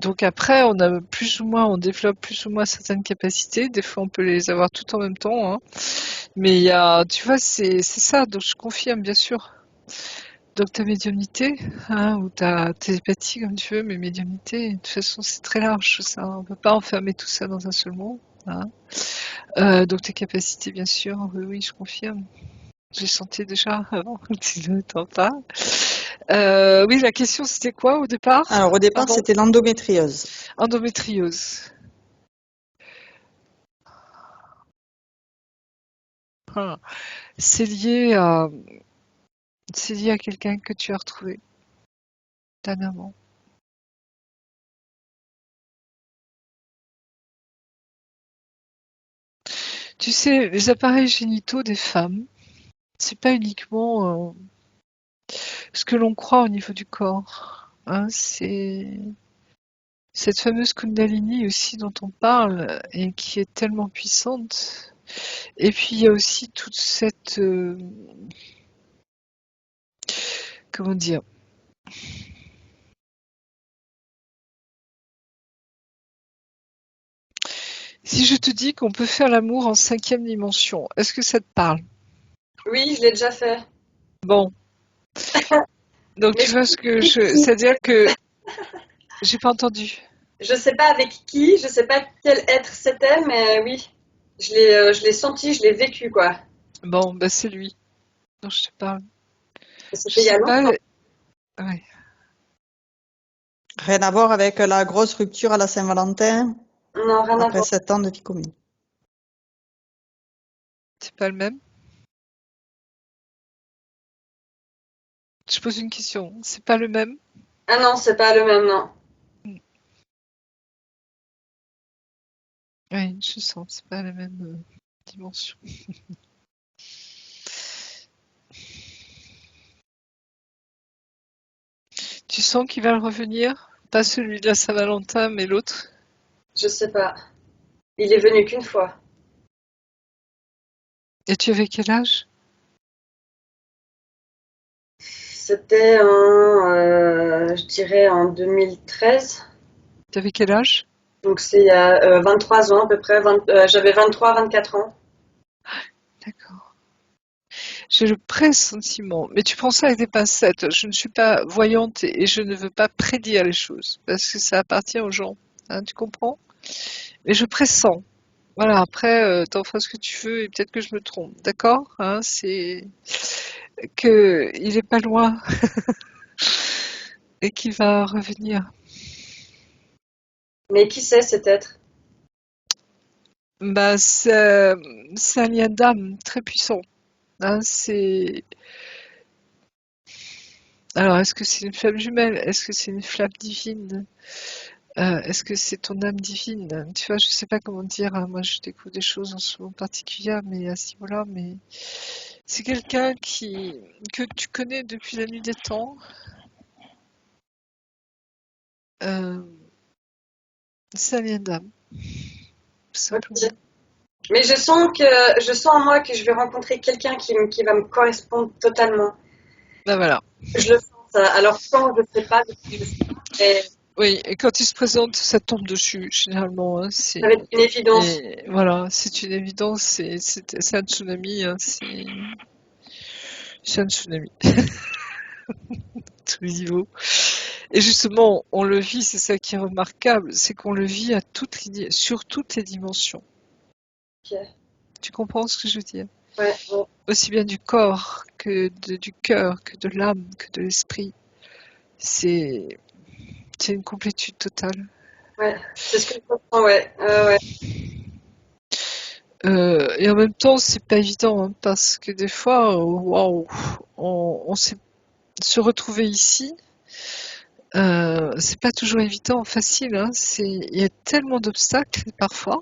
donc après on développe plus ou moins certaines capacités, des fois on peut les avoir tout en même temps, hein. Mais tu vois, c'est ça, donc je confirme bien sûr. Donc ta médiumnité, hein, ou ta télépathie comme tu veux, mais médiumnité, de toute façon c'est très large ça, on peut pas enfermer tout ça dans un seul mot, hein. Donc tes capacités bien sûr, oui, je confirme. J'ai senti déjà avant que tu ne t'en parles. Oui, la question c'était quoi au départ? Alors au départ, c'était l'endométriose. Endométriose. Ah. C'est lié à quelqu'un que tu as retrouvé dernièrement. Tu sais, les appareils génitaux des femmes, c'est pas uniquement ce que l'on croit au niveau du corps, hein, c'est cette fameuse Kundalini aussi dont on parle et qui est tellement puissante. Et puis il y a aussi toute cette comment dire? Si je te dis qu'on peut faire l'amour en 5e dimension, est-ce que ça te parle? Oui, je l'ai déjà fait. Bon. Donc tu vois c'est-à-dire que j'ai pas entendu. Je sais pas avec qui, je sais pas quel être c'était, mais oui, je l'ai senti, je l'ai vécu, quoi. Bon, bah c'est lui dont je te parle. Je C'était il y a sais pas. longtemps. Ouais. Rien à voir avec la grosse rupture à la Saint-Valentin Non, rien à après voir. 7 ans de vie commune. C'est pas le même? Je pose une question. C'est pas le même? Ah non, c'est pas le même, non. Oui, je sens. C'est pas la même dimension. Tu sens qu'il va revenir? Pas celui de la Saint-Valentin, mais l'autre? Je sais pas. Il est venu qu'une fois. Et tu avais quel âge? C'était je dirais en 2013. Tu avais quel âge? Donc c'est il y a 23 ans à peu près. J'avais 23-24 ans. D'accord. J'ai le pressentiment, mais tu prends ça avec des pincettes. Je ne suis pas voyante et je ne veux pas prédire les choses parce que ça appartient aux gens. Hein, tu comprends? Mais je pressens. Voilà, après, t'en feras ce que tu veux et peut-être que je me trompe. D'accord? Hein, c'est que il est pas loin et qu'il va revenir. Mais qui sait, cet être? Bah, c'est un lien d'âme très puissant. Hein, alors, est-ce que c'est une flamme jumelle? Est-ce que c'est une flamme divine? Est-ce que c'est ton âme divine? Tu vois, je sais pas comment dire, hein. Moi, je découvre des choses en ce moment particulier, mais à ce niveau-là, mais c'est quelqu'un que tu connais depuis la nuit des temps. Euh, c'est un lien d'âme, tout simplement. Ok. Mais je sens en moi que je vais rencontrer quelqu'un qui va me correspondre totalement. Ben voilà. Je le sens ça. Alors quand, je sais pas, je sais pas. Mais Oui, et quand il se présente, ça tombe dessus, généralement. Hein, ça va être une évidence. et voilà, c'est une évidence, c'est un tsunami, hein, c'est un tsunami, tous les niveaux. Et justement, on le vit, c'est ça qui est remarquable, c'est qu'on le vit sur toutes les dimensions. Ok. Tu comprends ce que je veux dire? Ouais, ouais, Aussi bien du corps que du cœur, que de l'âme, que de l'esprit. C'est, c'est une complétude totale. ouais. C'est ce que je comprends, ouais. Ouais. Et en même temps, c'est pas évident, hein, parce que des fois, waouh, on sait se retrouver ici, c'est pas toujours évident, facile, hein. Il y a tellement d'obstacles parfois.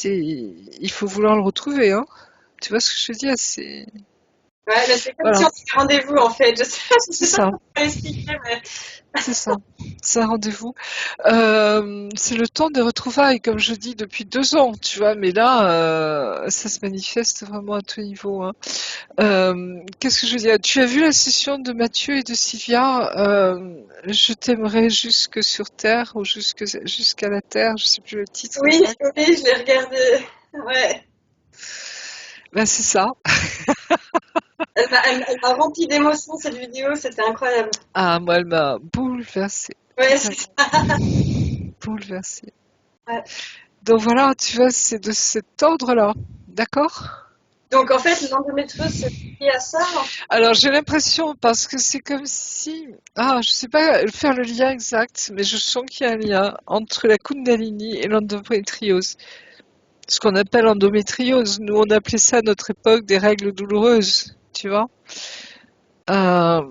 Il faut vouloir le retrouver, hein. Tu vois ce que je veux dire? Ouais, mais c'est comme si Voilà, on avait rendez-vous en fait. Je c'est sais pas ça. comment expliquer, mais C'est ça, c'est un rendez-vous. C'est le temps des retrouvailles, comme je dis depuis 2 ans, tu vois, mais là, ça se manifeste vraiment à tous niveaux. Hein. Qu'est-ce que je veux dire? Tu as vu la session de Mathieu et de Sylvia, Je t'aimerai jusque sur Terre ou jusqu'à la Terre, je sais plus le titre oui, exact. oui, je l'ai regardé. Ouais. Ben, c'est ça. Elle m'a rempli d'émotions cette vidéo, c'était incroyable. Ah, moi, elle m'a bouleversée, Ouais, c'est totalement ça. bouleversée. Ouais. Donc voilà, tu vois, c'est de cet ordre-là, d'accord? Donc en fait, l'endométriose, c'est lié à ça. Alors j'ai l'impression, parce que c'est comme si, je sais pas faire le lien exact, mais je sens qu'il y a un lien entre la Kundalini et l'endométriose. Ce qu'on appelle endométriose, nous on appelait ça à notre époque des règles douloureuses, tu vois. Euh,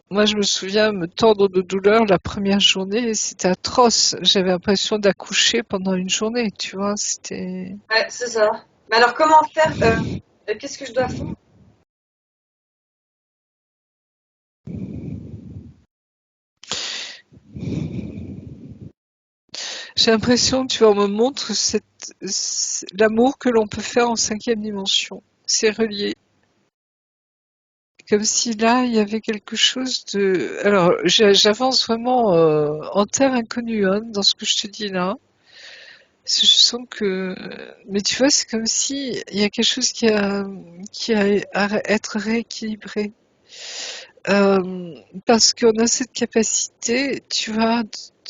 Moi je me souviens me tordre de douleur la première journée, c'était atroce. J'avais l'impression d'accoucher pendant une journée, tu vois. C'était. Ouais, c'est ça. Mais alors comment faire qu'est-ce que je dois faire? J'ai l'impression, tu vois, on me montre l'amour que l'on peut faire en 5e dimension. C'est relié. Comme si là, il y avait quelque chose de. Alors, j'avance vraiment en terre inconnue hein, dans ce que je te dis là. Parce que je sens que. Mais tu vois, c'est comme si il y a quelque chose qui a à être rééquilibré. Parce qu'on a cette capacité, tu vois,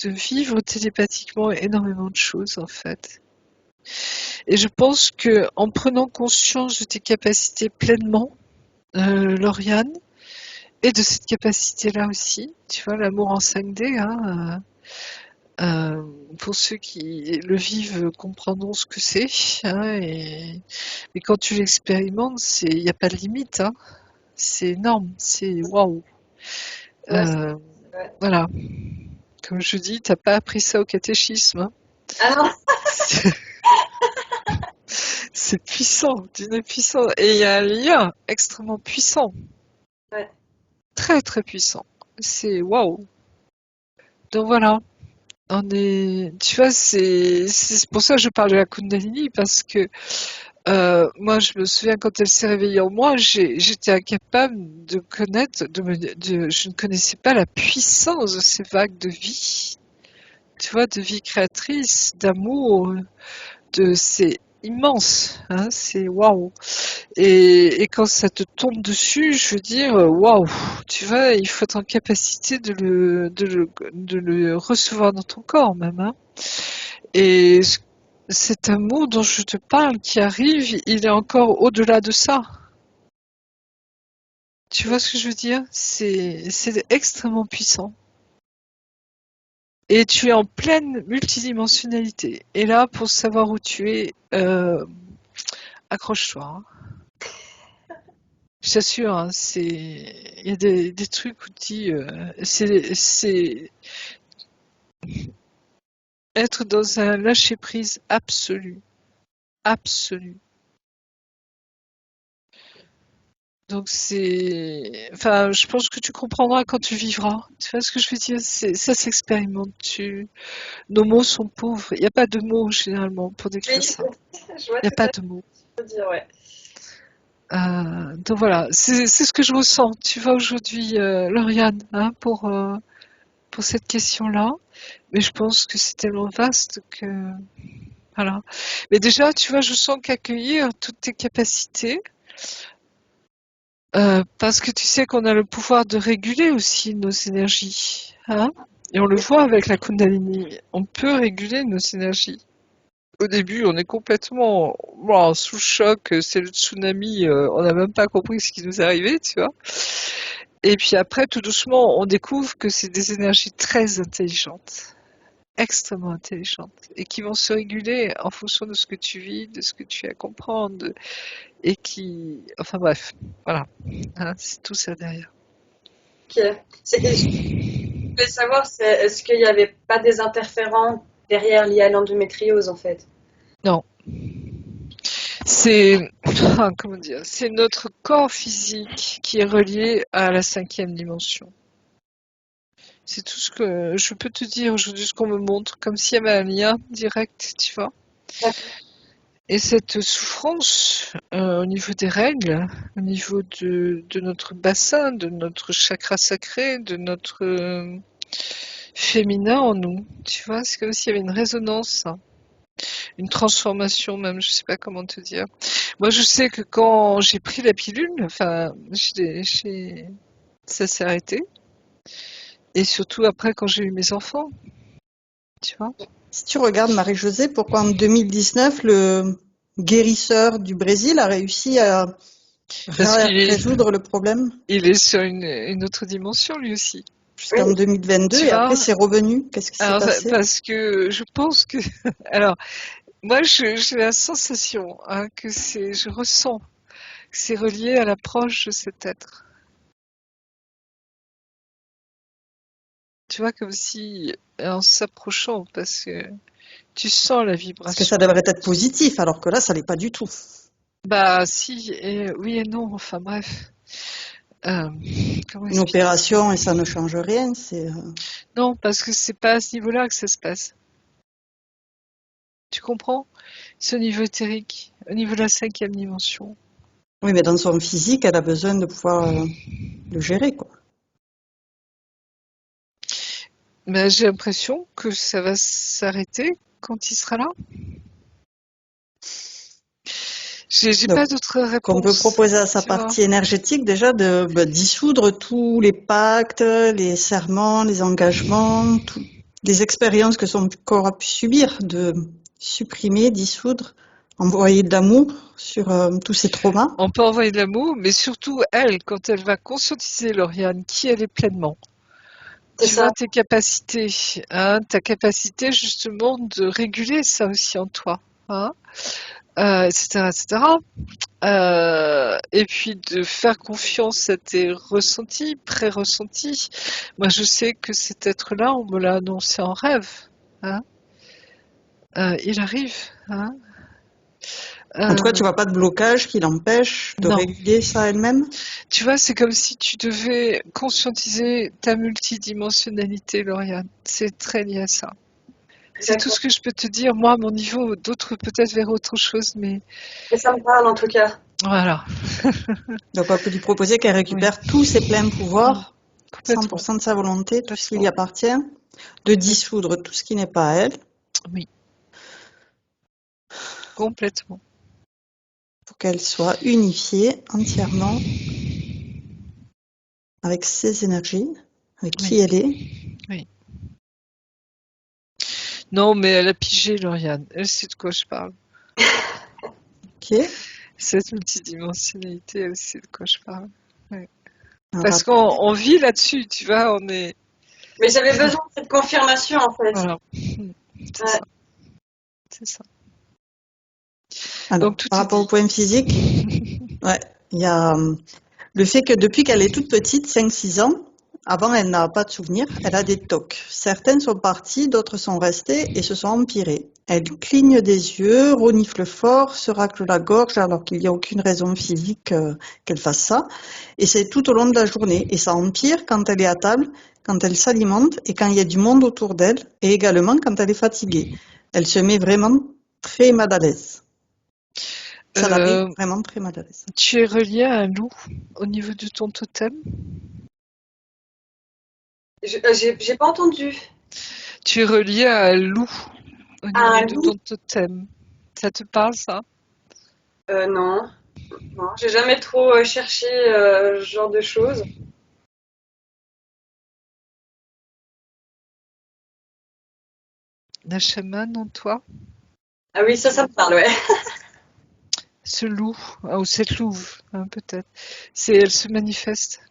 de vivre télépathiquement énormément de choses en fait. Et je pense que en prenant conscience de tes capacités pleinement, Lauriane, et de cette capacité-là aussi, tu vois, l'amour en 5D, hein, pour ceux qui le vivent comprendront ce que c'est, hein, mais quand tu l'expérimentes, il n'y a pas de limite, hein, c'est énorme, c'est waouh. Ouais, ouais. Voilà, comme je dis, t'as pas appris ça au catéchisme, hein. Ah non, C'est c'est puissant, d'une puissance, et il y a un lien extrêmement puissant, ouais. très très puissant. C'est waouh. Donc voilà. Tu vois, c'est pour ça que je parle de la Kundalini, parce que moi, je me souviens quand elle s'est réveillée en moi, j'étais incapable de connaître, je ne connaissais pas la puissance de ces vagues de vie, tu vois, de vie créatrice, d'amour, c'est immense, hein, c'est waouh. Et quand ça te tombe dessus, je veux dire, waouh, tu vois, il faut être en capacité de le recevoir dans ton corps même, hein. Et cet amour dont je te parle qui arrive, il est encore au-delà de ça. Tu vois ce que je veux dire? C'est extrêmement puissant. Et tu es en pleine multidimensionnalité. Et là, pour savoir où tu es, accroche-toi, hein. Je t'assure, hein, il y a des trucs où tu dis, c'est être dans un lâcher-prise absolu. Absolu. Donc enfin, je pense que tu comprendras quand tu vivras. Tu vois ce que je veux dire? Ça s'expérimente. Nos mots sont pauvres. Il n'y a pas de mots généralement pour décrire Oui, ça. je vois Il n'y a tout pas à de mots. fait dire, ouais. Donc voilà, c'est ce que je ressens. Tu vois aujourd'hui, Lauriane, hein, pour cette question-là. Mais je pense que c'est tellement vaste que voilà. Mais déjà, tu vois, je sens qu'accueillir toutes tes capacités. Parce que tu sais qu'on a le pouvoir de réguler aussi nos énergies, hein. Et on le voit avec la Kundalini, on peut réguler nos énergies. Au début, on est complètement sous choc, c'est le tsunami, on n'a même pas compris ce qui nous arrivait, tu vois. Et puis après, tout doucement, on découvre que c'est des énergies très intelligentes, extrêmement intelligentes, et qui vont se réguler en fonction de ce que tu vis, de ce que tu as à comprendre, et enfin bref, voilà, hein, c'est tout ça derrière. Ok. Je voulais savoir, est-ce qu'il n'y avait pas des interférents derrière liés à l'endométriose en fait? Non, c'est comment dire, c'est notre corps physique qui est relié à la 5e dimension. C'est tout ce que je peux te dire aujourd'hui, ce qu'on me montre, comme s'il y avait un lien direct, tu vois. D'accord. Et cette souffrance au niveau des règles, au niveau de notre bassin, de notre chakra sacré, de notre féminin en nous, tu vois, c'est comme s'il y avait une résonance, hein, une transformation même, je sais pas comment te dire. Moi, je sais que quand j'ai pris la pilule, enfin, ça s'est arrêté. Et surtout après, quand j'ai eu mes enfants, tu vois. Si tu regardes Marie-Josée, pourquoi en 2019, le guérisseur du Brésil a réussi à Parce résoudre le problème il est sur une autre dimension lui aussi. jusqu'en 2022 Tu et après vois. c'est revenu? Qu'est-ce qui s'est Alors, passé? parce que je pense que, alors, moi, j'ai la sensation, hein, je ressens que c'est relié à l'approche de cet être. Tu vois, comme si, en s'approchant, parce que tu sens la Parce que vibration. ça devrait être positif, alors que là, ça l'est pas du tout. Bah, si, oui et non, enfin bref. Comment Une expliquer ça? opération et ça ne change rien, c'est... Non, parce que c'est pas à ce niveau-là que ça se passe. Tu comprends? C'est au niveau éthérique, au niveau de la 5e dimension. Oui, mais dans son physique, elle a besoin de pouvoir le gérer, quoi. Ben, j'ai l'impression que ça va s'arrêter quand il sera là. J'ai Donc, pas d'autre qu'on peut réponse, proposer à sa tu vois. partie énergétique déjà de dissoudre tous les pactes, les serments, les engagements, toutes les expériences que son corps a pu subir, de supprimer, dissoudre, envoyer de l'amour sur tous ces traumas. On peut envoyer de l'amour, mais surtout elle, quand elle va conscientiser Lauriane, qui elle est pleinement. C'est Tu ça. vois tes capacités, hein, ta capacité justement de réguler ça aussi en toi, hein, etc., etc. Et puis de faire confiance à tes ressentis, pré-ressentis. Moi, je sais que cet être-là, on me l'a annoncé en rêve, hein. Il arrive, hein. En tout cas, tu vois pas de blocage qui l'empêche de Non. réguler ça elle-même? Tu vois, c'est comme si tu devais conscientiser ta multidimensionnalité, Lauriane. C'est très lié à ça. C'est tout D'accord. ce que je peux te dire. Moi, à mon niveau, d'autres peut-être vers autre chose, mais Et ça me parle en tout cas. voilà. Donc on peut lui proposer qu'elle Oui, récupère tous ses pleins pouvoirs, complètement. 100% de sa volonté, tout ce qui lui Complètement. appartient, de dissoudre tout ce qui n'est pas à elle, Oui, complètement. pour qu'elle soit unifiée entièrement avec ses énergies, avec qui Oui, elle est. oui. Non, mais elle a pigé, Lauriane. Elle sait de quoi je parle. Ok. Cette multidimensionnalité, elle sait de quoi je parle. Ouais. Un Parce rappel. qu'on vit là-dessus, tu vois, on est. Mais j'avais besoin de cette confirmation en fait. Voilà. C'est Ouais. ça. C'est ça. Alors, Donc tout par est rapport au dit. point physique, ouais, il y a le fait que depuis qu'elle est toute petite, 5-6 ans, avant elle n'a pas de souvenirs, elle a des tocs. Certaines sont parties, d'autres sont restées et se sont empirées. Elle cligne des yeux, renifle fort, se racle la gorge alors qu'il n'y a aucune raison physique qu'elle fasse ça. Et c'est tout au long de la journée. Et ça empire quand elle est à table, quand elle s'alimente et quand il y a du monde autour d'elle et également quand elle est fatiguée. Elle se met vraiment très mal à l'aise. Ça la met Euh, vraiment très mal à l'aise. Tu es relié à un loup au niveau de ton totem. J'ai pas entendu. Tu es relié à un loup au niveau Un de loup? ton totem. Ça te parle, ça? Non, non, j'ai jamais trop cherché ce genre de choses. La chamane en toi? Ah oui, ça me parle, ouais. Ce loup, ou cette louve, hein, peut-être. Elle se manifeste.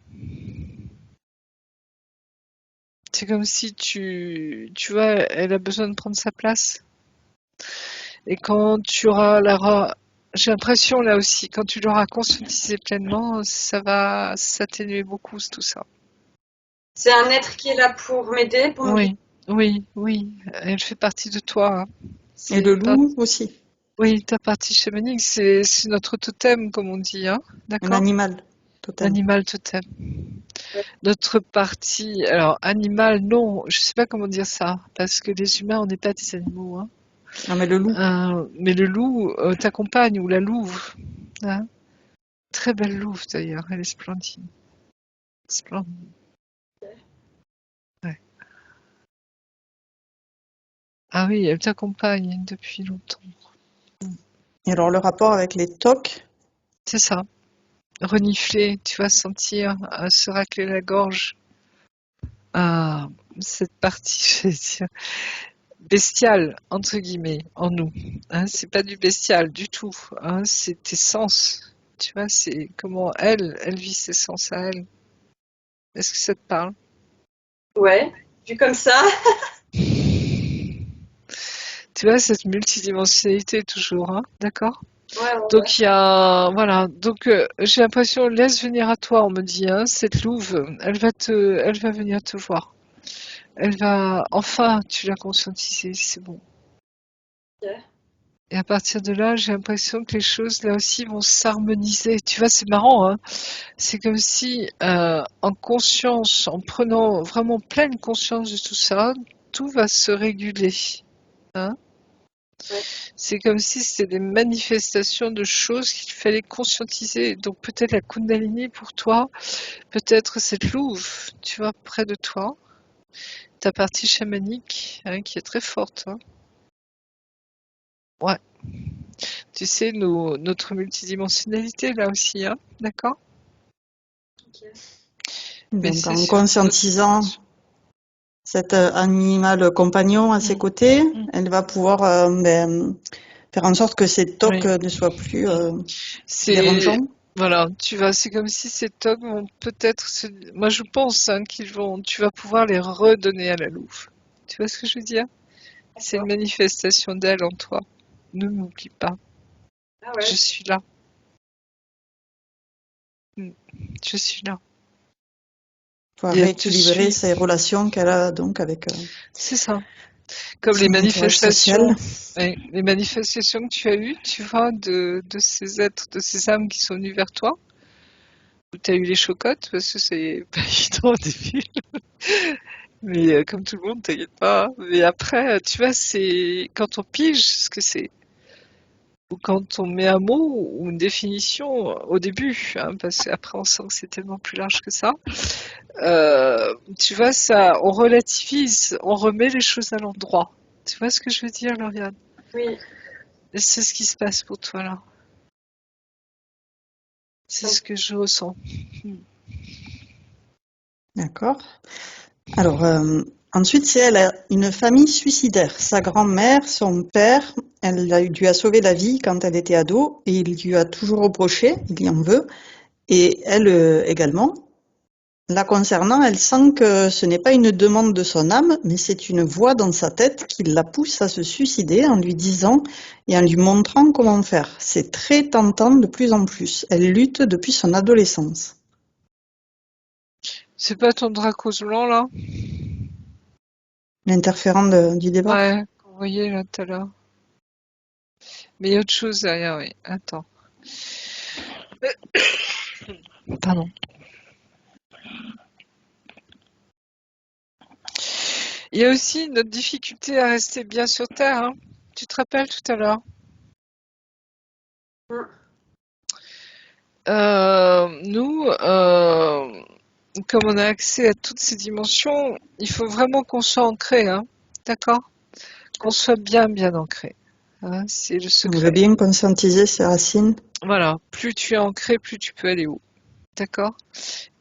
C'est comme si tu vois, elle a besoin de prendre sa place. Et quand tu auras j'ai l'impression là aussi, quand tu l'auras conscientisé pleinement, ça va s'atténuer beaucoup tout ça. C'est un être qui est là pour m'aider, pour me guider. Oui, oui, oui. Elle fait partie de toi, hein. Et C'est le pas... loup aussi, Oui, ta partie chamanique, c'est notre totem, comme on dit, hein. un D'accord? animal totem. L'animal totem. Ouais. Notre partie, alors animal, non, je sais pas comment dire ça, parce que les humains, on n'est pas des animaux, hein. Non, mais le loup, Mais le loup t'accompagne, ou la louve, hein. Très belle louve d'ailleurs, elle est splendide. Splendide. Ouais. Ah oui, elle t'accompagne depuis longtemps. et alors le rapport avec les tocs, C'est ça. Renifler, tu vas sentir se racler la gorge. Ah, cette partie, je vais dire, bestiale, entre guillemets, en nous. Hein, c'est pas du bestial du tout. Hein, c'est tes sens. Tu vois, c'est comment elle vit ses sens à elle. Est-ce que ça te parle? Ouais, vu comme ça. Tu vois, cette multidimensionnalité toujours, hein, d'accord? Ouais, ouais, ouais. Donc il y a, voilà, donc j'ai l'impression, laisse venir à toi, on me dit, hein, cette louve, elle va venir te voir. Elle va, enfin, tu l'as conscientisée, c'est bon. Ok. Et à partir de là, j'ai l'impression que les choses, là aussi, vont s'harmoniser. Tu vois, c'est marrant, hein. C'est comme si, en conscience, en prenant vraiment pleine conscience de tout ça, tout va se réguler, hein. Ouais. C'est comme si c'était des manifestations de choses qu'il fallait conscientiser. Donc peut-être la Kundalini pour toi, peut-être cette louve, tu vois, près de toi, ta partie chamanique, hein, qui est très forte, hein. Ouais. Tu sais, notre multidimensionnalité là aussi, hein, d'accord? Ok. Mais donc c'est en sur une autre conscientisant dimension. cet animal compagnon à ses côtés, elle va pouvoir faire en sorte que ces tocs Oui. ne soient plus C'est dérangeants. voilà, c'est comme si ces tocs vont peut-être moi je pense tu vas pouvoir les redonner à la louve. Tu vois ce que je veux dire? C'est une manifestation d'elle en toi. Ne m'oublie pas. Ah Je ouais. suis là. Je suis là. Pour Et elle te rééquilibrer suit. ces relations qu'elle a donc avec C'est ça. Comme son entourage social. les manifestations que tu as eues, tu vois, de ces êtres, de ces âmes qui sont venues vers toi, où tu as eu les chocottes, parce que c'est pas évident au début. Mais comme tout le monde, t'inquiète pas. Mais après, tu vois, c'est quand on pige ce que c'est, ou quand on met un mot ou une définition au début, hein, parce qu'après on sent que c'est tellement plus large que ça. Tu vois, ça, on relativise, on remet les choses à l'endroit. Tu vois ce que je veux dire, Lauriane? Oui. Et c'est ce qui se passe pour toi là. C'est ce que je ressens. D'accord. Alors, ensuite, c'est elle a une famille suicidaire. Sa grand-mère, son père, lui a sauvé la vie quand elle était ado et il lui a toujours reproché, il y en veut, et elle également. La concernant, elle sent que ce n'est pas une demande de son âme, mais c'est une voix dans sa tête qui la pousse à se suicider en lui disant et en lui montrant comment faire. C'est très tentant de plus en plus. Elle lutte depuis son adolescence. C'est pas ton Dracos blanc là? L'interférent du départ. Ouais, qu'on voyait là tout à l'heure. Mais il y a autre chose derrière, oui. Attends. Pardon. Il y a aussi notre difficulté à rester bien sur Terre, hein. Tu te rappelles tout à l'heure? Nous, comme on a accès à toutes ces dimensions, il faut vraiment qu'on soit ancré, hein. D'accord? Qu'on soit bien, bien ancré. Hein, c'est le On veut secret. bien conscientiser ses racines. Voilà. Plus tu es ancré, plus tu peux aller haut. D'accord?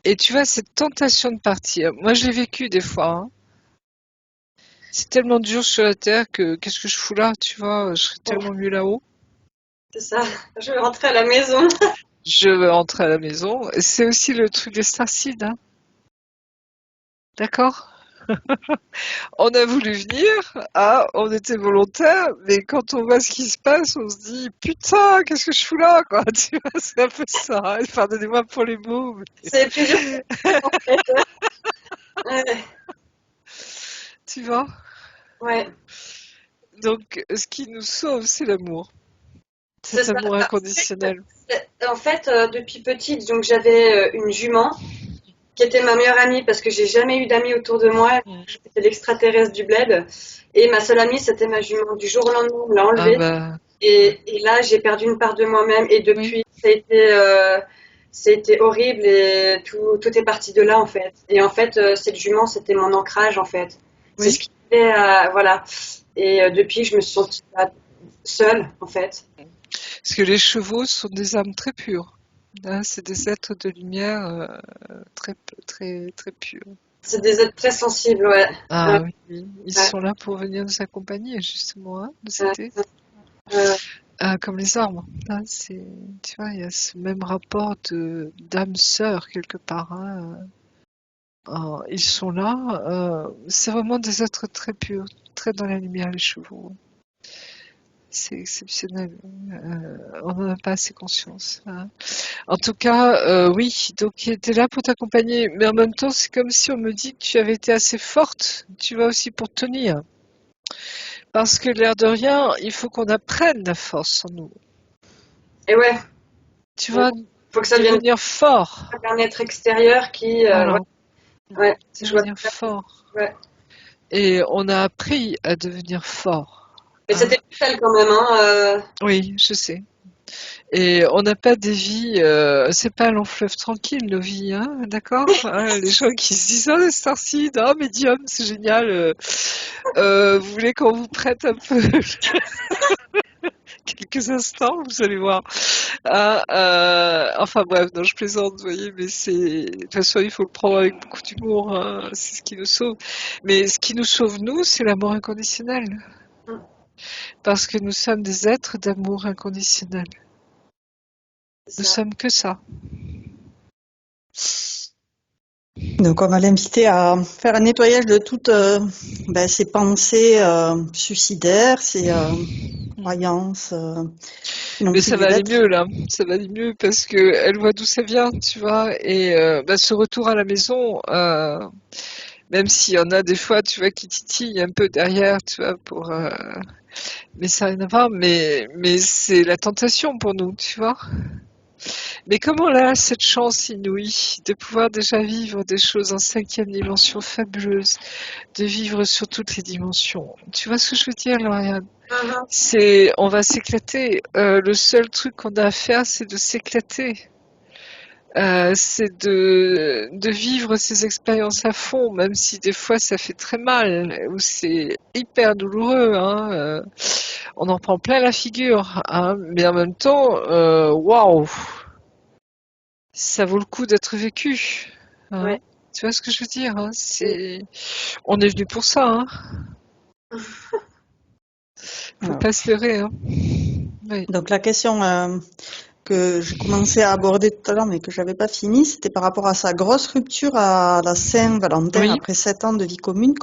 Et tu vois, cette tentation de partir, moi je l'ai vécu des fois, hein. C'est tellement dur sur la terre que qu'est-ce que je fous là, tu vois, je serais tellement mieux là-haut. C'est ça. Je vais rentrer à la maison. Je veux rentrer à la maison. C'est aussi le truc des starcides, hein. D'accord? On a voulu venir, ah, on était volontaire, mais quand on voit ce qui se passe, on se dit putain, qu'est-ce que je fous là, quoi, tu vois, c'est un peu ça, hein. Pardonnez-moi pour les mots. C'est plus dur. Ouais. Tu vois? Ouais. Donc, ce qui nous sauve, c'est l'amour. C'est Cet ça. amour inconditionnel. En fait, depuis petite, donc j'avais une jument qui était ma meilleure amie parce que j'ai jamais eu d'amis autour de moi. J'étais l'extraterrestre du bled. Et ma seule amie, c'était ma jument. Du jour au lendemain, on me l'a Ah enlevée. bah, Et là, j'ai perdu une part de moi-même. Et depuis, ça a été horrible et tout est parti de là, en fait. Et en fait, cette jument, c'était mon ancrage, en fait. C'est oui. ce qui fait, voilà. Et depuis, je me suis sentie seule, en fait. Parce que les chevaux sont des âmes très pures. Hein, c'est des êtres de lumière très, très, très purs. C'est des êtres très sensibles, ouais. Ah oui, ils Ouais. sont là pour venir nous accompagner, justement, hein, nous aider. Euh, Comme les arbres. Hein, tu vois, il y a ce même rapport d'âme sœur quelque part, hein. Ils sont là. C'est vraiment des êtres très purs, très dans la lumière, les chevaux. C'est exceptionnel. On n'en a pas assez conscience, hein. En tout cas, oui, donc il était là pour t'accompagner. Mais en même temps, c'est comme si on me dit que tu avais été assez forte, tu vois, aussi pour tenir. Parce que l'air de rien, il faut qu'on apprenne la force en nous. et ouais, Tu vois, faut que ça vienne devenir fort. d'un être extérieur qui, Voilà, ouais, je vois. devenir fort. Ouais. Et on a appris à devenir fort. Mais Hein. c'était cruel quand même, hein. Oui, je sais. Et on n'a pas des vies, c'est pas un long fleuve tranquille nos vies, hein, d'accord? Hein, les gens qui se disent, oh, les starseeds, oh, médium, c'est génial. Vous voulez qu'on vous prête un peu quelques instants, vous allez voir. Enfin bref, non, je plaisante, vous voyez, mais de toute façon, il faut le prendre avec beaucoup d'humour, hein, c'est ce qui nous sauve. Mais ce qui nous sauve, nous, c'est l'amour inconditionnel. Mm. Parce que nous sommes des êtres d'amour inconditionnel. C'est Nous ça. sommes que ça. Donc, on va l'inviter à faire un nettoyage de toutes ses pensées suicidaires, ses croyances qui n'ont Mais plus ça lieu va aller d'être. mieux, là. Ça va aller mieux parce que elle voit d'où ça vient, tu vois. Et ce retour à la maison, même s'il y en a des fois, tu vois, qui titillent un peu derrière, tu vois, mais ça n'a rien à voir, mais c'est la tentation pour nous, tu vois. Mais comme on a cette chance inouïe de pouvoir déjà vivre des choses en 5e dimension fabuleuses, de vivre sur toutes les dimensions. Tu vois ce que je veux dire, Lauriane? Mhm. On va s'éclater. Le seul truc qu'on a à faire, c'est de s'éclater. C'est de vivre ces expériences à fond, même si des fois ça fait très mal, ou c'est hyper douloureux, hein, on en prend plein la figure, hein, mais en même temps, waouh, ça vaut le coup d'être vécu. Hein. Ouais. Tu vois ce que je veux dire, hein, on est venu pour ça, hein. Faut Alors, pas se leurrer, hein. Oui. donc, la question que j'ai commencé à aborder tout à l'heure, mais que j'avais pas fini, c'était par rapport à sa grosse rupture à la Saint-Valentin Oui. après 7 ans de vie commune.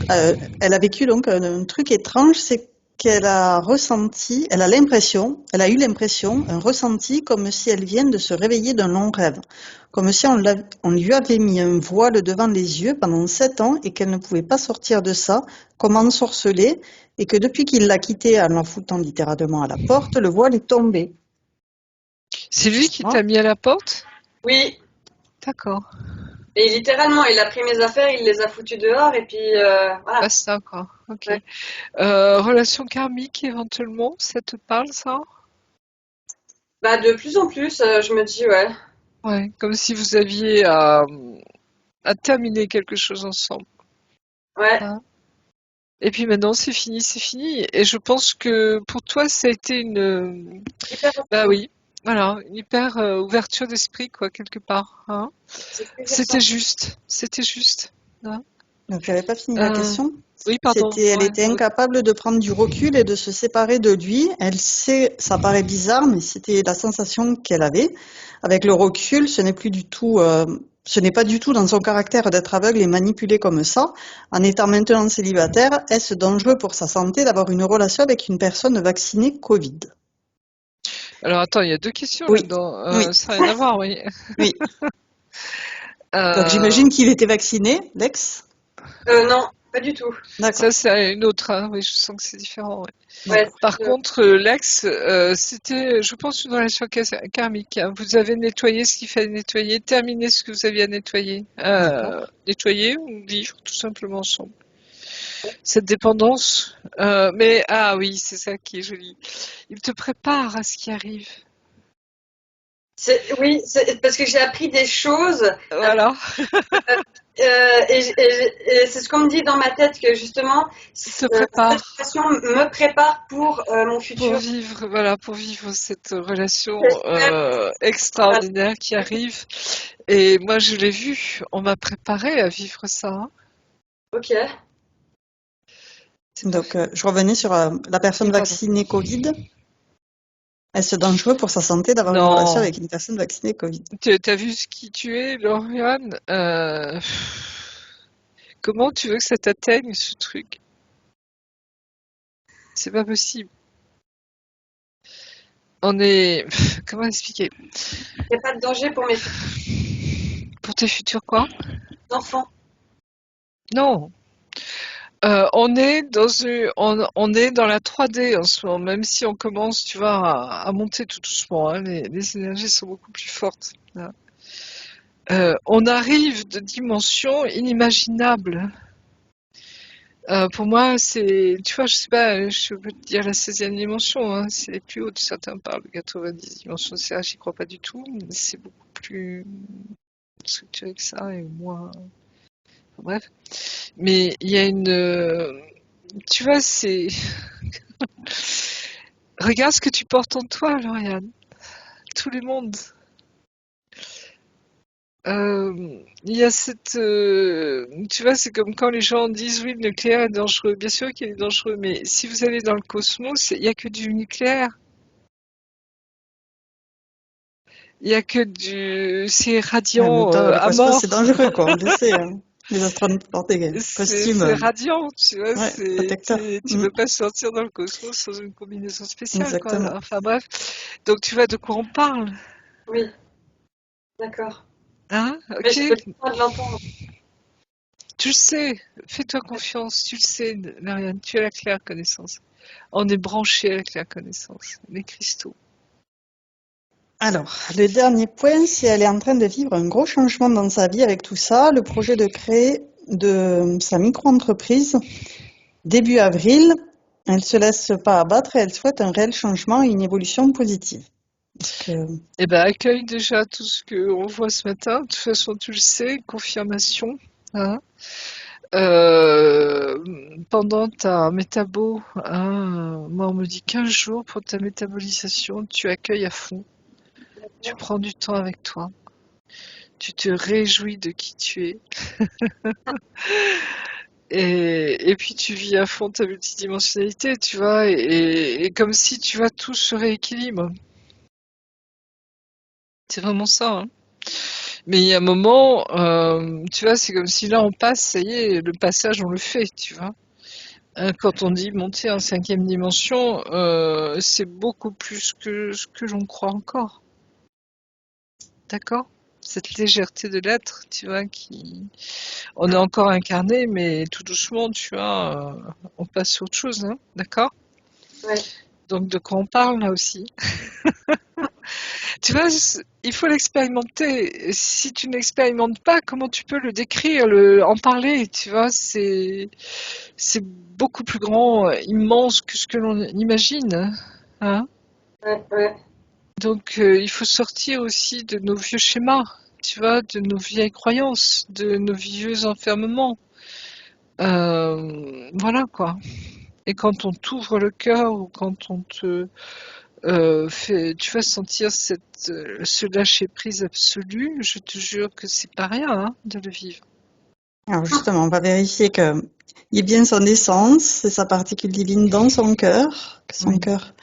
Elle a vécu donc un truc étrange, c'est qu'elle a ressenti, elle a eu l'impression, un ressenti comme si elle vient de se réveiller d'un long rêve, comme si on lui avait mis un voile devant les yeux pendant 7 ans et qu'elle ne pouvait pas sortir de ça, comme ensorcelée, et que depuis qu'il l'a quittée en la foutant littéralement à la porte, le voile est tombé. C'est lui qui Voilà. t'a mis à la porte? Oui. D'accord. Et littéralement, il a pris mes affaires, il les a foutues dehors et puis voilà. Basta, quoi. Ok. Ouais. Relation karmique, éventuellement, ça te parle, ça? Bah de plus en plus, je me dis ouais. Ouais, comme si vous aviez à terminer quelque chose ensemble. Ouais. Hein. Et puis maintenant, c'est fini, c'est fini. Et je pense que pour toi, ça a été Hyper bah optimiste, oui, voilà, une hyper ouverture d'esprit, quoi, quelque part. Hein. c'est ce que j'ai C'était ressenti. juste, c'était juste. Hein. Donc, j'avais pas fini la Euh, question. oui, pardon. Elle Ouais, était ouais. incapable de prendre du recul et de se séparer de lui. Elle sait, ça paraît bizarre, mais c'était la sensation qu'elle avait. Avec le recul, ce n'est pas du tout dans son caractère d'être aveugle et manipulé comme ça. En étant maintenant célibataire, est-ce dangereux pour sa santé d'avoir une relation avec une personne vaccinée Covid? Alors attends, il y a deux questions Oui, là-dedans. oui, Ça n'a rien à voir, oui. oui. Donc Euh, j'imagine qu'il était vacciné, l'ex? Non, pas du tout. Ça, D'accord, c'est une autre. Hein. Oui, je sens que c'est différent. Ouais. Ouais. d'accord. Par contre, l'ex, c'était, je pense, une relation karmique. Hein. Vous avez nettoyé ce qu'il fallait nettoyer, terminé ce que vous aviez à nettoyer. D'accord. Nettoyer ou vivre tout simplement ensemble. Cette dépendance. Mais, ah oui, c'est ça qui est joli. Il te prépare à ce qui arrive. Oui, parce que j'ai appris des choses Voilà. et c'est ce qu'on me dit dans ma tête que justement Il te cette prépare relation me prépare pour mon pour futur. vivre, voilà, pour vivre cette relation J'espère. Voilà. extraordinaire qui arrive. Et moi, je l'ai vu. On m'a préparé à vivre ça. Hein. Ok. C'est Donc parfait. je revenais sur la personne Oui, pardon. vaccinée Covid. Est-ce dangereux pour sa santé d'avoir une relation Non. avec une personne vaccinée Covid? T'as vu ce qui tu es, Lauriane? Comment tu veux que ça t'atteigne, ce truc? C'est pas possible. On est... Comment expliquer? Il n'y a pas de danger pour mes Pour tes futurs quoi? enfants. Non. On est dans la 3D en ce moment, même si on commence, tu vois, à monter tout doucement. Hein, les énergies sont beaucoup plus fortes. Hein. On arrive de dimensions inimaginables. Pour moi, c'est, tu vois, je sais pas, je peux te dire la 16e dimension, hein, c'est les plus hautes. Certains parlent de 90 dimensions, c'est j'y crois pas du tout, mais c'est beaucoup plus structuré que ça et moins. Enfin, bref. Mais il y a tu vois, c'est. Regarde ce que tu portes en toi, Lauriane. tous les mondes. Il y a cette, tu vois, c'est comme quand les gens disent oui, le nucléaire est dangereux. Bien sûr qu'il est dangereux, mais si vous allez dans le cosmos, il n'y a que du nucléaire. Il n'y a que c'est En même radiant temps, le à cosmos, mort. c'est dangereux, quoi, on le sait. Hein. Les astronautes portent des costumes C'est radiant, tu vois. protecteurs. Tu peux pas sortir dans le cosmos sans une combinaison spéciale, quoi. Exactement. Enfin bref. Donc tu vois de quoi on parle, Oui, d'accord. hein? Mais Ok. j'ai le temps de l'entendre. Tu le sais. Fais-toi confiance. Tu le sais, Marianne. Tu as la claire connaissance. On est branché à la claire connaissance. Les cristaux. Alors, le dernier point, c'est elle est en train de vivre un gros changement dans sa vie avec tout ça. Le projet de créer de sa micro-entreprise début avril. Elle se laisse pas abattre et elle souhaite un réel changement et une évolution positive. Est-ce que... Eh ben, accueille déjà tout ce qu'on voit ce matin. De toute façon, tu le sais. Confirmation. Hein. Pendant ta métabo, hein, moi on me dit 15 jours pour ta métabolisation, tu accueilles à fond, tu prends du temps avec toi, tu te réjouis de qui tu es, et puis tu vis à fond ta multidimensionnalité, tu vois, et comme si tu vois tout se rééquilibre. C'est vraiment ça, hein. Mais il y a un moment, tu vois, c'est comme si là on passe, ça y est, le passage on le fait, tu vois. Quand on dit monter en 5e dimension, c'est beaucoup plus que ce que l'on croit encore. D'accord? Cette légèreté de l'être, tu vois, on est encore incarné, mais tout doucement, tu vois, on passe sur autre chose, hein, d'accord? Ouais. Donc de quoi on parle là aussi? Tu vois, il faut l'expérimenter. Si tu n'expérimentes pas, comment tu peux le décrire, en parler, tu vois? C'est beaucoup plus grand, immense que ce que l'on imagine, hein. Ouais. Donc il faut sortir aussi de nos vieux schémas, tu vois, de nos vieilles croyances, de nos vieux enfermements. Voilà quoi. Et quand on t'ouvre le cœur ou quand on te tu vas sentir ce lâcher prise absolu, je te jure que c'est pas rien, hein, de le vivre. Alors justement, on va vérifier qu'il y ait bien son essence et sa particule divine dans son cœur, que son Oui, cœur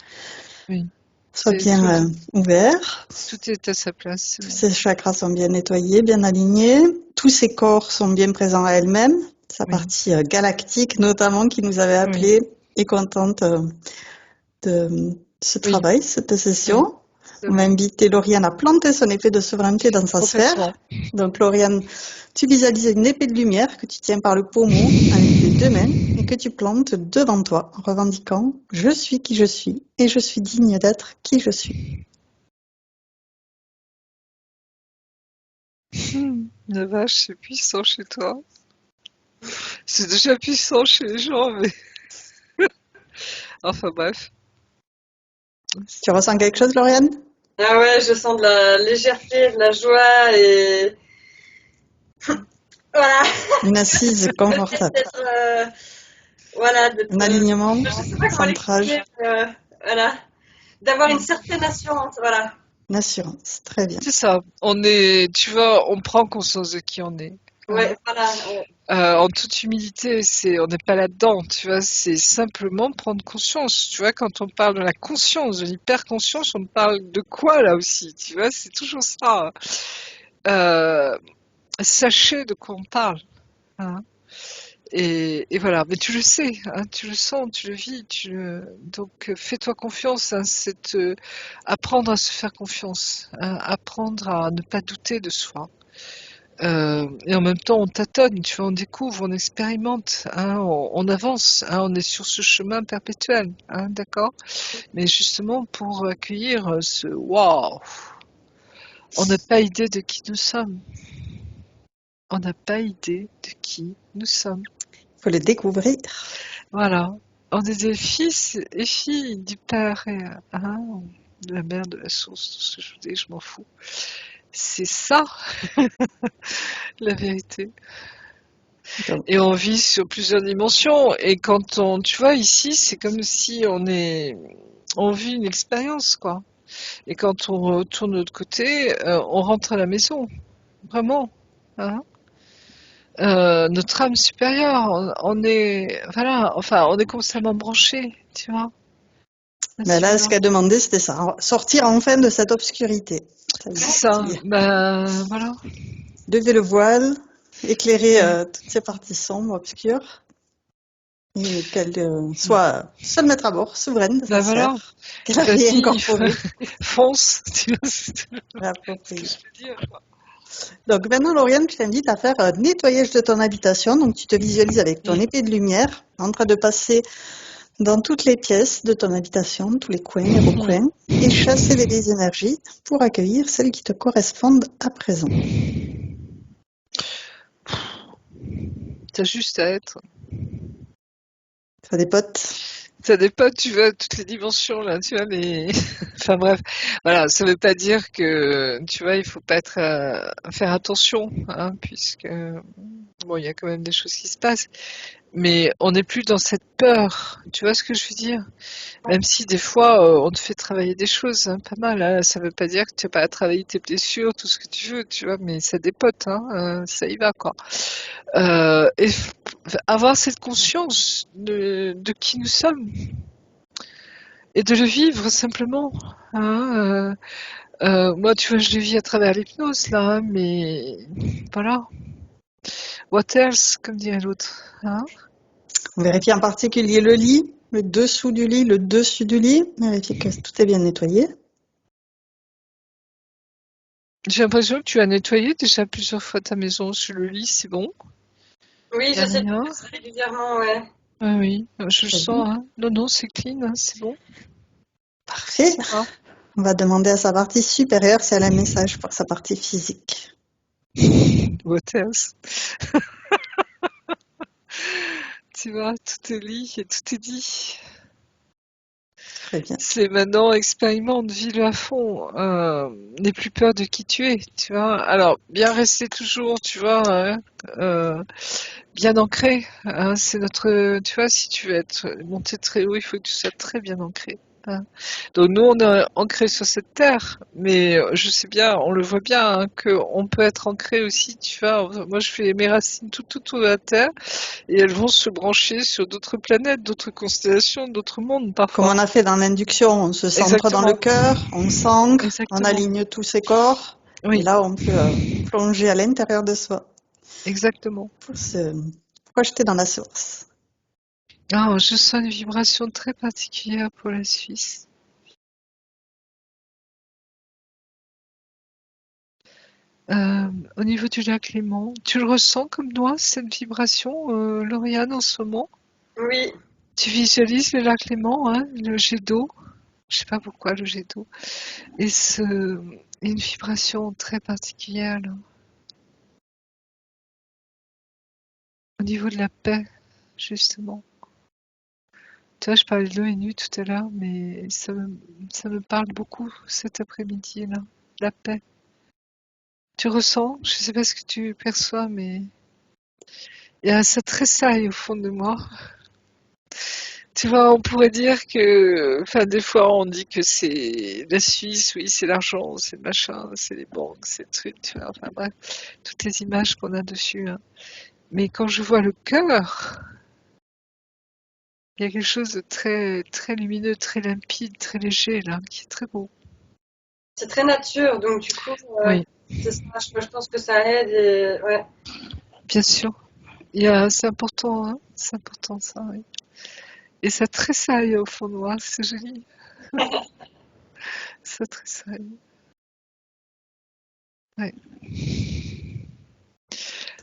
oui. soit bien ouvert. Tout est à sa place. Tous ses chakras sont bien nettoyés, bien alignés. Tous ses corps sont bien présents à elle-même. Sa Oui, partie galactique, notamment, qui nous avait oui, appelés, est contente de ce oui, travail, cette oui. session. C'est On va vrai. inviter Lauriane à planter son épée de souveraineté dans sa Complètement. sphère. Donc, Lauriane, tu visualises une épée de lumière que tu tiens par le pommeau avec les deux mains et que tu plantes devant toi en revendiquant « Je suis qui je suis et je suis digne d'être qui je suis ». La vache, c'est puissant chez toi. C'est déjà puissant chez les gens, mais enfin bref. Tu ressens quelque chose, Lauriane? Ah ouais, je sens de la légèreté, de la joie et voilà. Une assise confortable, D'être, voilà, un alignement, je sais pas comment centrage, l'expliquer, voilà, d'avoir une certaine assurance, voilà. une assurance. Très bien. C'est ça. Tu vois, on prend conscience de qui on est. Ouais, Hein. voilà. En toute humilité, on n'est pas là-dedans, tu vois, c'est simplement prendre conscience. Tu vois, quand on parle de la conscience, de l'hyperconscience, on parle de quoi là aussi, tu vois, c'est toujours ça. Sachez de quoi on parle. Hein. Et voilà, mais tu le sais, hein, tu le sens, tu le vis, donc fais-toi confiance, hein, apprendre à se faire confiance, hein, apprendre à ne pas douter de soi. Et en même temps, on tâtonne, tu vois, on découvre, on expérimente, hein, on avance, hein, on est sur ce chemin perpétuel, hein, d'accord? Mais justement, pour accueillir ce waouh, on n'a pas idée de qui nous sommes. On n'a pas idée de qui nous sommes. Il faut le découvrir. Voilà. On est des fils et filles du Père et de la Mère, de la Source, tout ce que je vous dis, je m'en fous. C'est ça, la vérité. Donc, Et on vit sur plusieurs dimensions. Et tu vois, ici, c'est comme si on vit une expérience, quoi. Et quand on retourne de l'autre côté, on rentre à la maison. Vraiment. Hein. Notre âme supérieure, on est, voilà, enfin, on est constamment branché, tu vois. Mais là, ce qu'elle demandait, c'était ça, sortir enfin de cette obscurité. C'est ça, voilà. Lever le voile, éclairer toutes ces parties sombres, obscures, et qu'elle soit seule maître à bord, souveraine de sa sphère, qu'elle a réincorporée. Fonce, tu vois. Approprié. Donc maintenant, Lauriane, je t'invite à faire un nettoyage de ton habitation. Donc tu te visualises avec ton épée de lumière en train de passer dans toutes les pièces de ton habitation, tous les coins, les recoins, et chasser les désénergies pour accueillir celles qui te correspondent à présent. T'as juste à être. Ça des potes. T'as des potes, tu vois, toutes les dimensions, là, tu vois, mais... enfin bref, voilà, ça veut pas dire que, tu vois, il faut pas être faire attention, hein, puisque, bon, il y a quand même des choses qui se passent, mais on n'est plus dans cette peur, tu vois ce que je veux dire? Même si des fois, on te fait travailler des choses, hein, pas mal, hein, ça veut pas dire que tu vas pas travailler tes blessures, tout ce que tu veux, tu vois, mais ça dépote, hein, ça y va, quoi. Et avoir cette conscience de qui nous sommes et de le vivre simplement. Hein, moi, tu vois, je le vis à travers l'hypnose là, hein, mais voilà. What else, comme dirait l'autre. Hein. On vérifie en particulier le lit, le dessous du lit, le dessus du lit. Vérifier que tout est bien nettoyé. J'ai l'impression que tu as nettoyé déjà plusieurs fois ta maison sur le lit, c'est bon? Oui, j'essaie de faire ça régulièrement, ouais. Ah oui, je le sens. Hein. Non, c'est clean, hein, c'est bon. Parfait. On va demander à sa partie supérieure si elle a un message pour sa partie physique. What else? Tu vois, tout est dit et tout est dit. Très bien. C'est maintenant expérimente, vis-le à fond. N'aie plus peur de qui tu es, tu vois. Alors, bien rester toujours, tu vois, hein, bien ancré. Hein, c'est notre, tu vois, si tu veux être monté très haut, il faut que tu sois très bien ancré. Hein. Donc nous, on est ancré sur cette terre, mais je sais bien, on le voit bien, hein, qu'on peut être ancré aussi, tu vois. Moi, je fais mes racines tout autour de la terre, et elles vont se brancher sur d'autres planètes, d'autres constellations, d'autres mondes, parfois. Comme on a fait dans l'induction, on se centre dans le cœur, on s'ancre, on aligne tous ses corps, et là, on peut plonger à l'intérieur de soi. Exactement. Pour se projeter dans la source. Ah, je sens une vibration très particulière pour la Suisse. Au niveau du lac Léman, tu le ressens comme moi, cette vibration, Lauriane, en ce moment? Oui. Tu visualises le lac Léman, hein, le jet d'eau, je sais pas pourquoi le jet d'eau, et une vibration très particulière là. Au niveau de la paix, justement. Tu vois, je parlais de l'ONU tout à l'heure, mais ça me parle beaucoup cet après-midi là, la paix. Tu ressens, je sais pas ce que tu perçois, mais il y a ça tressaille au fond de moi. Tu vois, on pourrait dire que, enfin, des fois, on dit que c'est la Suisse, oui, c'est l'argent, c'est le machin, c'est les banques, c'est le truc, tu vois, enfin bref, toutes les images qu'on a dessus. Hein. Mais quand je vois le cœur, il y a quelque chose de très, très lumineux, très limpide, très léger, là, qui est très beau. C'est très nature, donc du coup, oui. C'est ça, je pense que ça aide. Et, ouais. Bien sûr. C'est important, hein, c'est important ça, oui. Et ça tressaille au fond de moi, c'est joli. Ça tressaille. Ouais.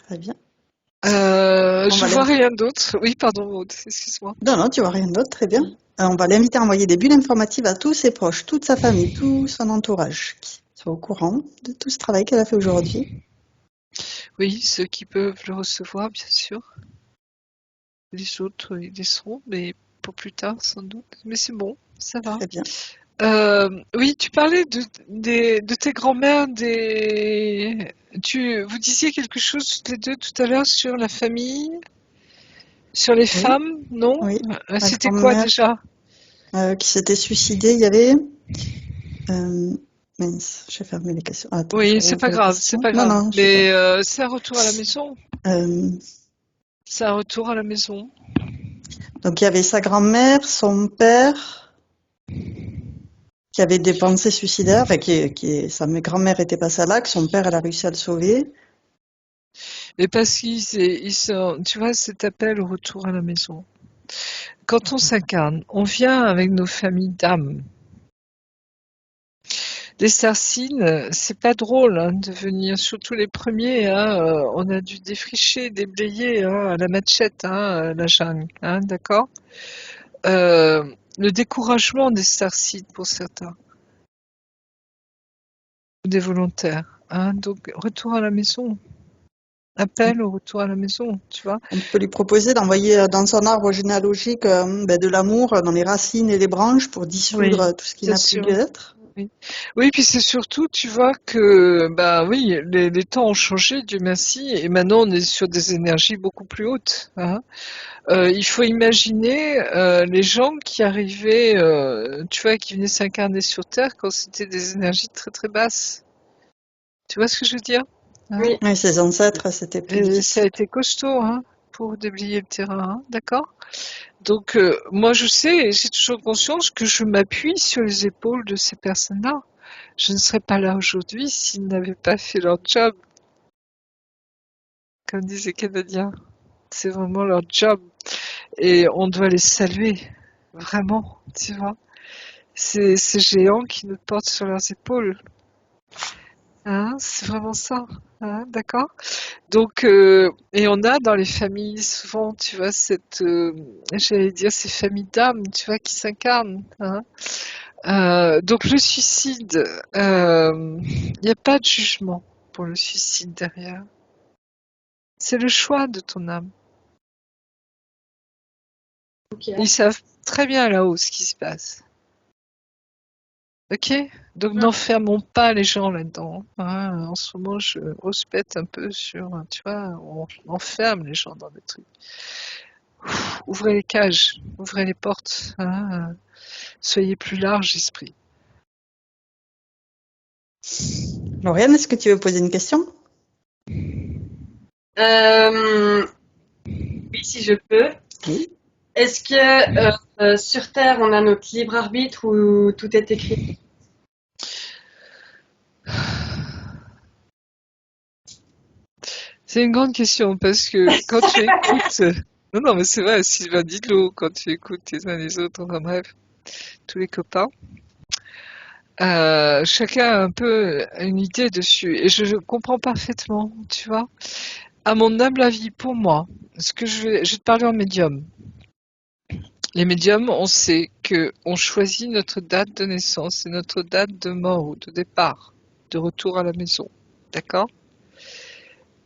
Très bien. Je vois rien d'autre. Oui, pardon, Maud, excuse-moi. Non, tu vois rien d'autre, très bien. On va l'inviter à envoyer des bulles informatives à tous ses proches, toute sa famille, tout son entourage, qui soit au courant de tout ce travail qu'elle a fait aujourd'hui. Oui, ceux qui peuvent le recevoir, bien sûr. Les autres, ils laisseront, mais pour plus tard, sans doute. Mais c'est bon, ça va. Très bien. Oui, tu parlais de tes grands-mères, vous disiez quelque chose toutes les deux tout à l'heure sur la famille, sur les femmes, non? Oui. C'était quoi déjà? Qui s'était suicidée, il y avait Mince, j'ai fermé les questions. Attends, Oui, je c'est pas rouvre les grave, c'est questions. pas Non, grave. non, je sais Mais pas. c'est un retour à la maison. Euh, C'est un retour à la maison. donc, il y avait sa grand-mère, son père, qui avait des pensées suicidaires, enfin, sa grand-mère était passée à l'acte, son père, elle a réussi à le sauver. Et parce tu vois, cet appel au retour à la maison. Quand on s'incarne, on vient avec nos familles d'âmes. Les Sarcines, c'est pas drôle hein, de venir, surtout les premiers. Hein, on a dû défricher, déblayer hein, à la machette, hein, la jungle, hein, d'accord. Le découragement des Sarcines pour certains, ou des volontaires. Hein, donc retour à la maison. Appel au retour à la maison, tu vois. On peut lui proposer d'envoyer dans son arbre généalogique de l'amour dans les racines et les branches pour dissoudre Oui, tout ce qui bien n'a plus sûr. lieu d'être. Oui. Oui, puis c'est surtout, tu vois que, bah oui, les temps ont changé, Dieu merci, et maintenant on est sur des énergies beaucoup plus hautes. Hein. Il faut imaginer les gens qui arrivaient, tu vois, qui venaient s'incarner sur Terre quand c'était des énergies très très basses. Tu vois ce que je veux dire? Hein. Oui. Oui, ses ancêtres, c'était plus Et ça a difficile. été costaud, hein, pour déblayer le terrain, hein, d'accord? Donc moi je sais, et j'ai toujours conscience que je m'appuie sur les épaules de ces personnes-là. Je ne serais pas là aujourd'hui s'ils n'avaient pas fait leur job, comme disent les Canadiens. C'est vraiment leur job. Et on doit les saluer, vraiment, tu vois. C'est ces géants qui nous portent sur leurs épaules. Hein, c'est vraiment ça. Hein, d'accord. Donc, et on a dans les familles souvent, tu vois, j'allais dire, ces familles d'âmes, tu vois, qui s'incarnent. Hein. Donc le suicide, il n'y a pas de jugement pour le suicide derrière. C'est le choix de ton âme. Ok. Ils savent très bien là-haut ce qui se passe. Ok? Donc n'enfermons pas les gens là-dedans. Hein. En ce moment, je rouspète un peu sur, tu vois, on enferme les gens dans des trucs. Ouvrez les cages, ouvrez les portes. Hein. Soyez plus large d'esprit. Lauriane, est-ce que tu veux poser une question? Oui, si je peux. Oui. Est-ce que sur Terre, on a notre libre arbitre ou tout est écrit? C'est une grande question parce que quand tu écoutes, non, non, mais c'est vrai, Sylvain Didlot, quand tu écoutes les uns les autres, enfin bref, tous les copains, chacun a un peu une idée dessus et je comprends parfaitement, tu vois. À mon humble avis, pour moi, je vais te parler en médium. Les médiums, on sait que on choisit notre date de naissance et notre date de mort ou de départ, de retour à la maison. D'accord?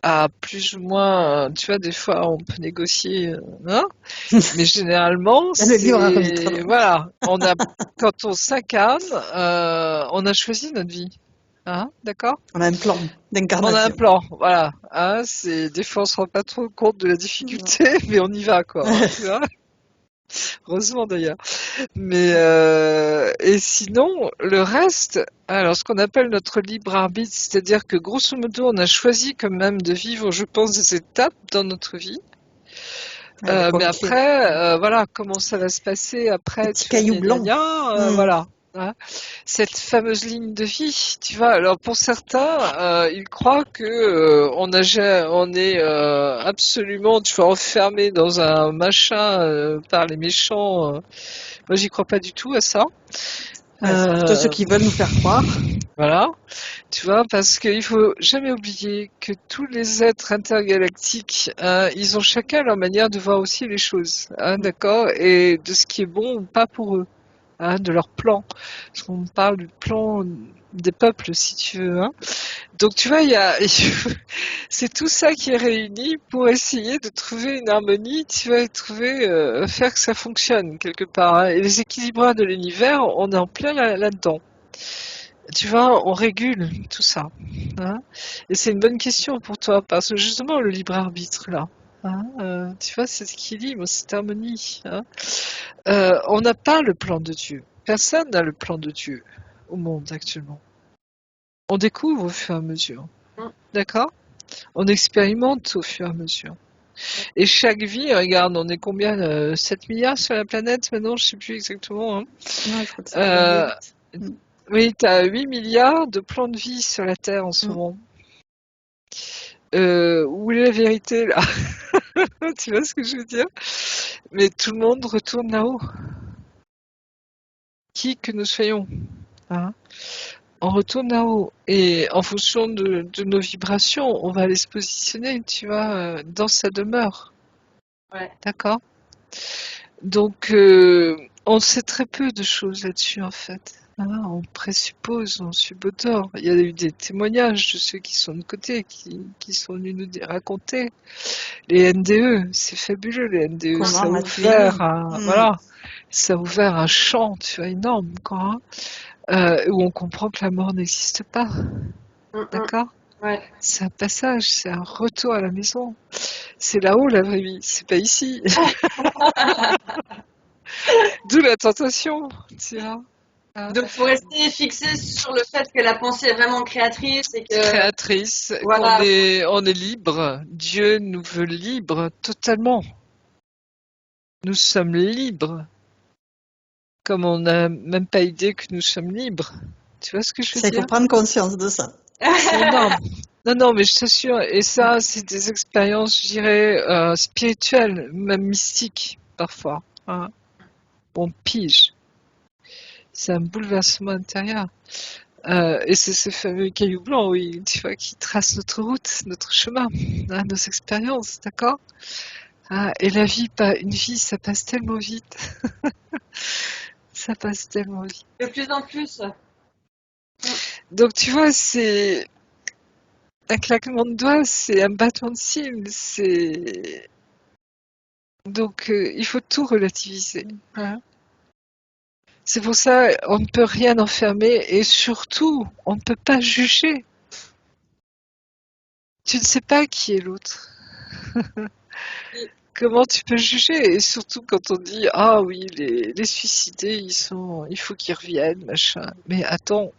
À plus ou moins, tu vois, des fois on peut négocier, hein, mais généralement Le libre arbitre. c'est voilà, quand on s'incarne, on a choisi notre vie, hein, d'accord? On a un plan On a un d'incarnation. plan, voilà, hein, c'est des fois on se rend pas trop compte de la difficulté, mais on y va quoi, hein, tu vois? Heureusement d'ailleurs. Mais et sinon, le reste, alors ce qu'on appelle notre libre arbitre, c'est-à-dire que grosso modo, on a choisi quand même de vivre, je pense, des étapes dans notre vie. Ouais, Mais concret. après, voilà, comment ça va se passer après, Petit tu vois, caillou gna gna blanc. gna, Hmm. voilà. Hein. Cette fameuse ligne de vie, tu vois. Alors pour certains, ils croient que on est absolument, tu vois, enfermé dans un machin par les méchants. Moi, j'y crois pas du tout à ça. Ouais, c'est plutôt ceux Euh, qui veulent nous faire croire. voilà, tu vois, parce qu'il faut jamais oublier que tous les êtres intergalactiques, ils ont chacun leur manière de voir aussi les choses, hein, d'accord, et de ce qui est bon ou pas pour eux, hein, de leur plan. Parce qu'on parle du plan des peuples, si tu veux. Hein. Donc tu vois, c'est tout ça qui est réuni pour essayer de trouver une harmonie, tu vois, et faire que ça fonctionne quelque part. Hein. Et les équilibres de l'univers, on est en plein là-dedans. Tu vois, on régule tout ça. Hein. Et c'est une bonne question pour toi, parce que justement, le libre arbitre, là, hein, tu vois, cet équilibre, cette harmonie. Hein. On n'a pas le plan de Dieu. Personne n'a le plan de Dieu. au monde actuellement. On découvre au fur et à mesure. D'accord? On expérimente au fur et à mesure. Et chaque vie, regarde, on est combien 7 milliards sur la planète maintenant? Je sais plus exactement. Hein. Non, je crois que ça va vite. Oui, tu as 8 milliards de plans de vie sur la Terre en ce moment. Où est la vérité là? Tu vois ce que je veux dire? Mais tout le monde retourne là-haut. Qui que nous soyons. Hein, on retourne là-haut. Et en fonction de nos vibrations, on va aller se positionner, tu vois, dans sa demeure. Ouais. D'accord? Donc, on sait très peu de choses là-dessus, en fait. Hein, on présuppose, on subodore. Il y a eu des témoignages de ceux qui sont de côté, qui sont venus nous raconter. Les NDE, c'est fabuleux, les NDE. Ça a ouvert voilà, ça a ouvert un champ, tu vois, énorme, quoi. Où on comprend que la mort n'existe pas. D'accord? Ouais. C'est un passage, c'est un retour à la maison. C'est là-haut la vraie vie, c'est pas ici. D'où la tentation, tu vois. Donc, faut rester fixé sur le fait que la pensée est vraiment créatrice et que. Créatrice, Voilà. on est libre. Dieu nous veut libres totalement. Nous sommes libres. Comme on n'a même pas idée que nous sommes libres. Tu vois ce que je veux dire? Il faut prendre conscience de ça. C'est énorme. Non, mais je t'assure, et ça, c'est des expériences, je dirais, spirituelles, même mystiques, parfois. Hein. On pige. C'est un bouleversement intérieur. Et c'est ce fameux caillou blanc, oui, tu vois, qui trace notre route, notre chemin, hein, nos expériences, d'accord? Et la vie, une vie, ça passe tellement vite. Ça passe tellement vite. De plus en plus. Donc, tu vois, c'est un claquement de doigts, c'est un battement de cils, c'est... Donc, il faut tout relativiser. Hein. C'est pour ça on ne peut rien enfermer et surtout, on ne peut pas juger. Tu ne sais pas qui est l'autre. Comment tu peux juger? Et surtout quand on dit ah oui, les suicidés, il faut qu'ils reviennent, machin. Mais attends,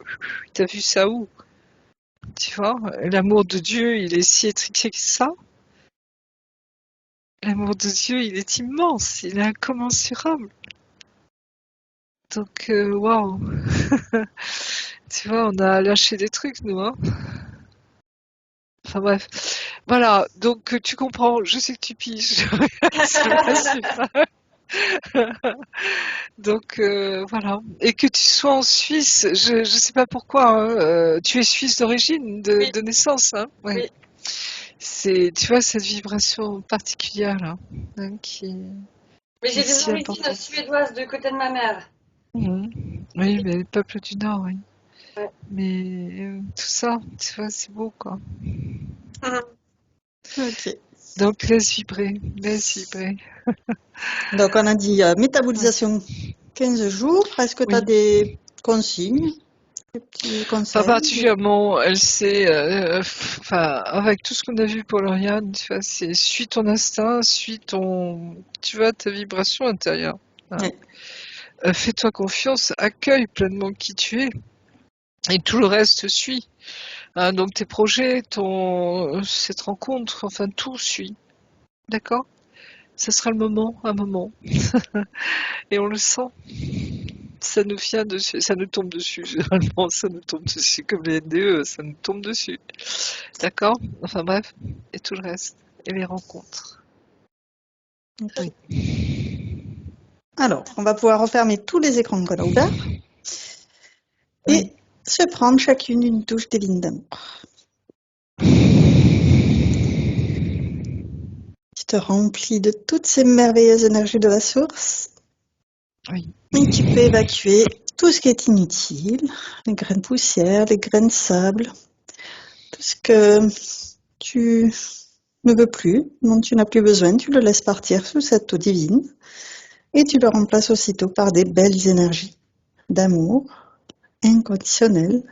t'as vu ça où? Tu vois, l'amour de Dieu, il est si étriqué que ça. L'amour de Dieu, il est immense, il est incommensurable. Donc, waouh. Tu vois, on a lâché des trucs, nous, hein. Enfin bref. Voilà, donc tu comprends, je sais que tu piges. C'est le principe. Donc voilà. Et que tu sois en Suisse, je sais pas pourquoi, hein, tu es suisse d'origine, de naissance, hein. Ouais. Oui. C'est, tu vois, cette vibration particulière là, hein, qui Mais j'ai est des si origines importante. suédoises du côté de ma mère. Oui, mais le peuple du Nord, oui. Ouais. Mais tout ça, tu vois, c'est beau, quoi. Ok. Donc laisse vibrer, laisse vibrer. Donc, on a dit métabolisation 15 jours. Est-ce que tu as Oui. des consignes, des petits Pas conseils? particulièrement, elle sait, enfin, avec tout ce qu'on a vu pour Lauriane, tu vois, c'est suis ton instinct, tu vois, ta vibration intérieure. Hein. Ouais. Fais-toi confiance, accueille pleinement qui tu es, et tout le reste suit. Hein, donc tes projets, cette rencontre, enfin tout suit. D'accord? Ce sera le moment, un moment. Et on le sent. Ça nous vient dessus, ça nous tombe dessus, généralement, ça nous tombe dessus, comme les NDE, ça nous tombe dessus. D'accord? Enfin bref, et tout le reste, et les rencontres. Okay. Oui. Alors, on va pouvoir refermer tous les écrans qu'on a ouverts et se prendre chacune une douche divine d'amour. Tu te remplis de toutes ces merveilleuses énergies de la source. Oui. Et tu peux évacuer tout ce qui est inutile, les graines de poussière, les graines de sable, tout ce que tu ne veux plus, dont tu n'as plus besoin, tu le laisses partir sous cette eau divine et tu le remplaces aussitôt par des belles énergies d'amour inconditionnel,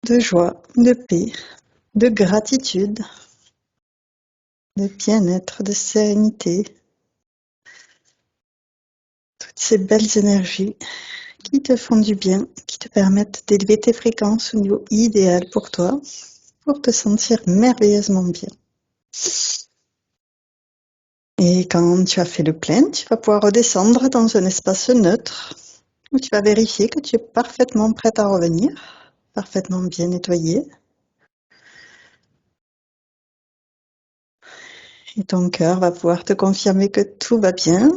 de joie, de paix, de gratitude, de bien-être, de sérénité. Toutes ces belles énergies qui te font du bien, qui te permettent d'élever tes fréquences au niveau idéal pour toi, pour te sentir merveilleusement bien. Et quand tu as fait le plein, tu vas pouvoir redescendre dans un espace neutre où tu vas vérifier que tu es parfaitement prête à revenir, parfaitement bien nettoyée. Et ton cœur va pouvoir te confirmer que tout va bien.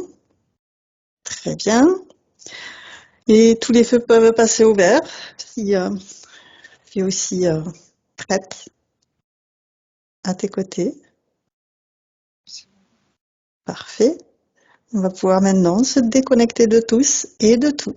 Très bien. Et tous les feux peuvent passer au vert si tu es aussi prête à tes côtés. Parfait. On va pouvoir maintenant se déconnecter de tous et de tout.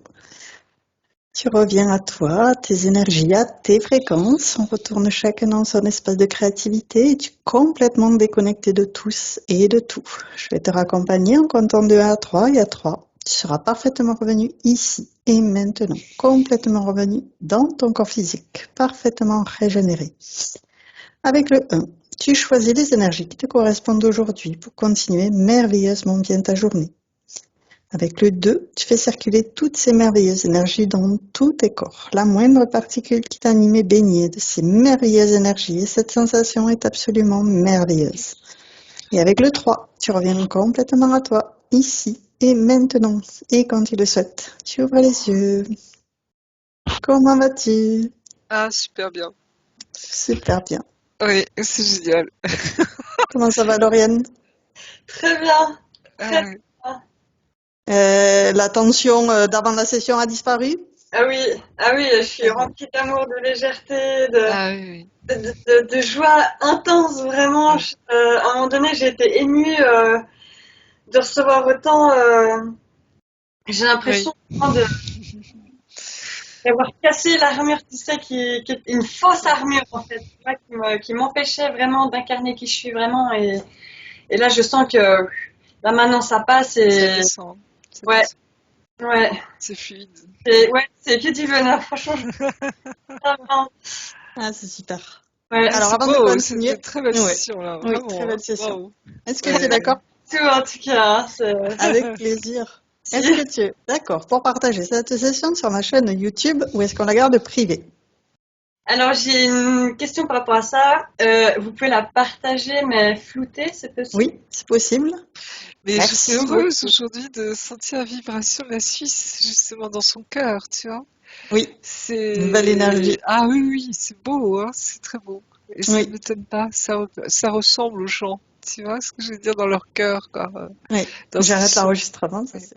Tu reviens à toi, à tes énergies, à tes fréquences. On retourne chacun dans son espace de créativité et tu es complètement déconnecté de tous et de tout. Je vais te raccompagner en comptant de 1 à 3 et à 3. Tu seras parfaitement revenu ici et maintenant, complètement revenu dans ton corps physique, parfaitement régénéré. Avec le 1, tu choisis les énergies qui te correspondent aujourd'hui pour continuer merveilleusement bien ta journée. Avec le 2, tu fais circuler toutes ces merveilleuses énergies dans tous tes corps. La moindre particule qui t'anime est baignée de ces merveilleuses énergies et cette sensation est absolument merveilleuse. Et avec le 3, tu reviens complètement à toi, ici et maintenant. Et quand tu le souhaites, tu ouvres les yeux. Comment vas-tu? Ah, super bien. Super bien. Oui, c'est génial. Comment ça va, Lauriane? Très bien. Ah, oui. La tension d'avant la session a disparu? Ah oui, je suis remplie d'amour, de légèreté, Ah oui, oui. de joie intense, vraiment. À un moment donné, j'ai été émue de recevoir autant. J'ai l'impression vraiment d'avoir cassé l'armure, tu sais, qui est une fausse armure, en fait, tu vois, qui m'empêchait vraiment d'incarner qui je suis vraiment. Et là, je sens que là, maintenant, ça passe Ça et descend. Ça ouais, descend. ouais. C'est fluide. C'est que du bonheur, franchement. Ah, c'est super. Ouais, Alors, C'est avant de beau, c'est continuer, une très belle ouais, session là, oui, très vraiment. belle session. Waouh. Est-ce que tu es d'accord? tout en tout cas, hein, Avec plaisir. Est-ce que tu es d'accord pour partager cette session sur ma chaîne YouTube ou est-ce qu'on la garde privée? Alors, j'ai une question par rapport à ça. Vous pouvez la partager, mais floutée, c'est possible? Oui, c'est possible. Mais je suis Merci heureuse beaucoup. aujourd'hui de sentir la vibration de la Suisse justement dans son cœur, tu vois. Oui, une belle C'est énergie. ah oui oui, c'est beau, hein, c'est très beau. Et ça ne Oui, m'étonne pas, ça ressemble aux gens, tu vois ce que je veux dire dans leur cœur, quoi. oui. Dans ce qu'ils J'arrête sont. l'enregistrement, ça Oui. c'est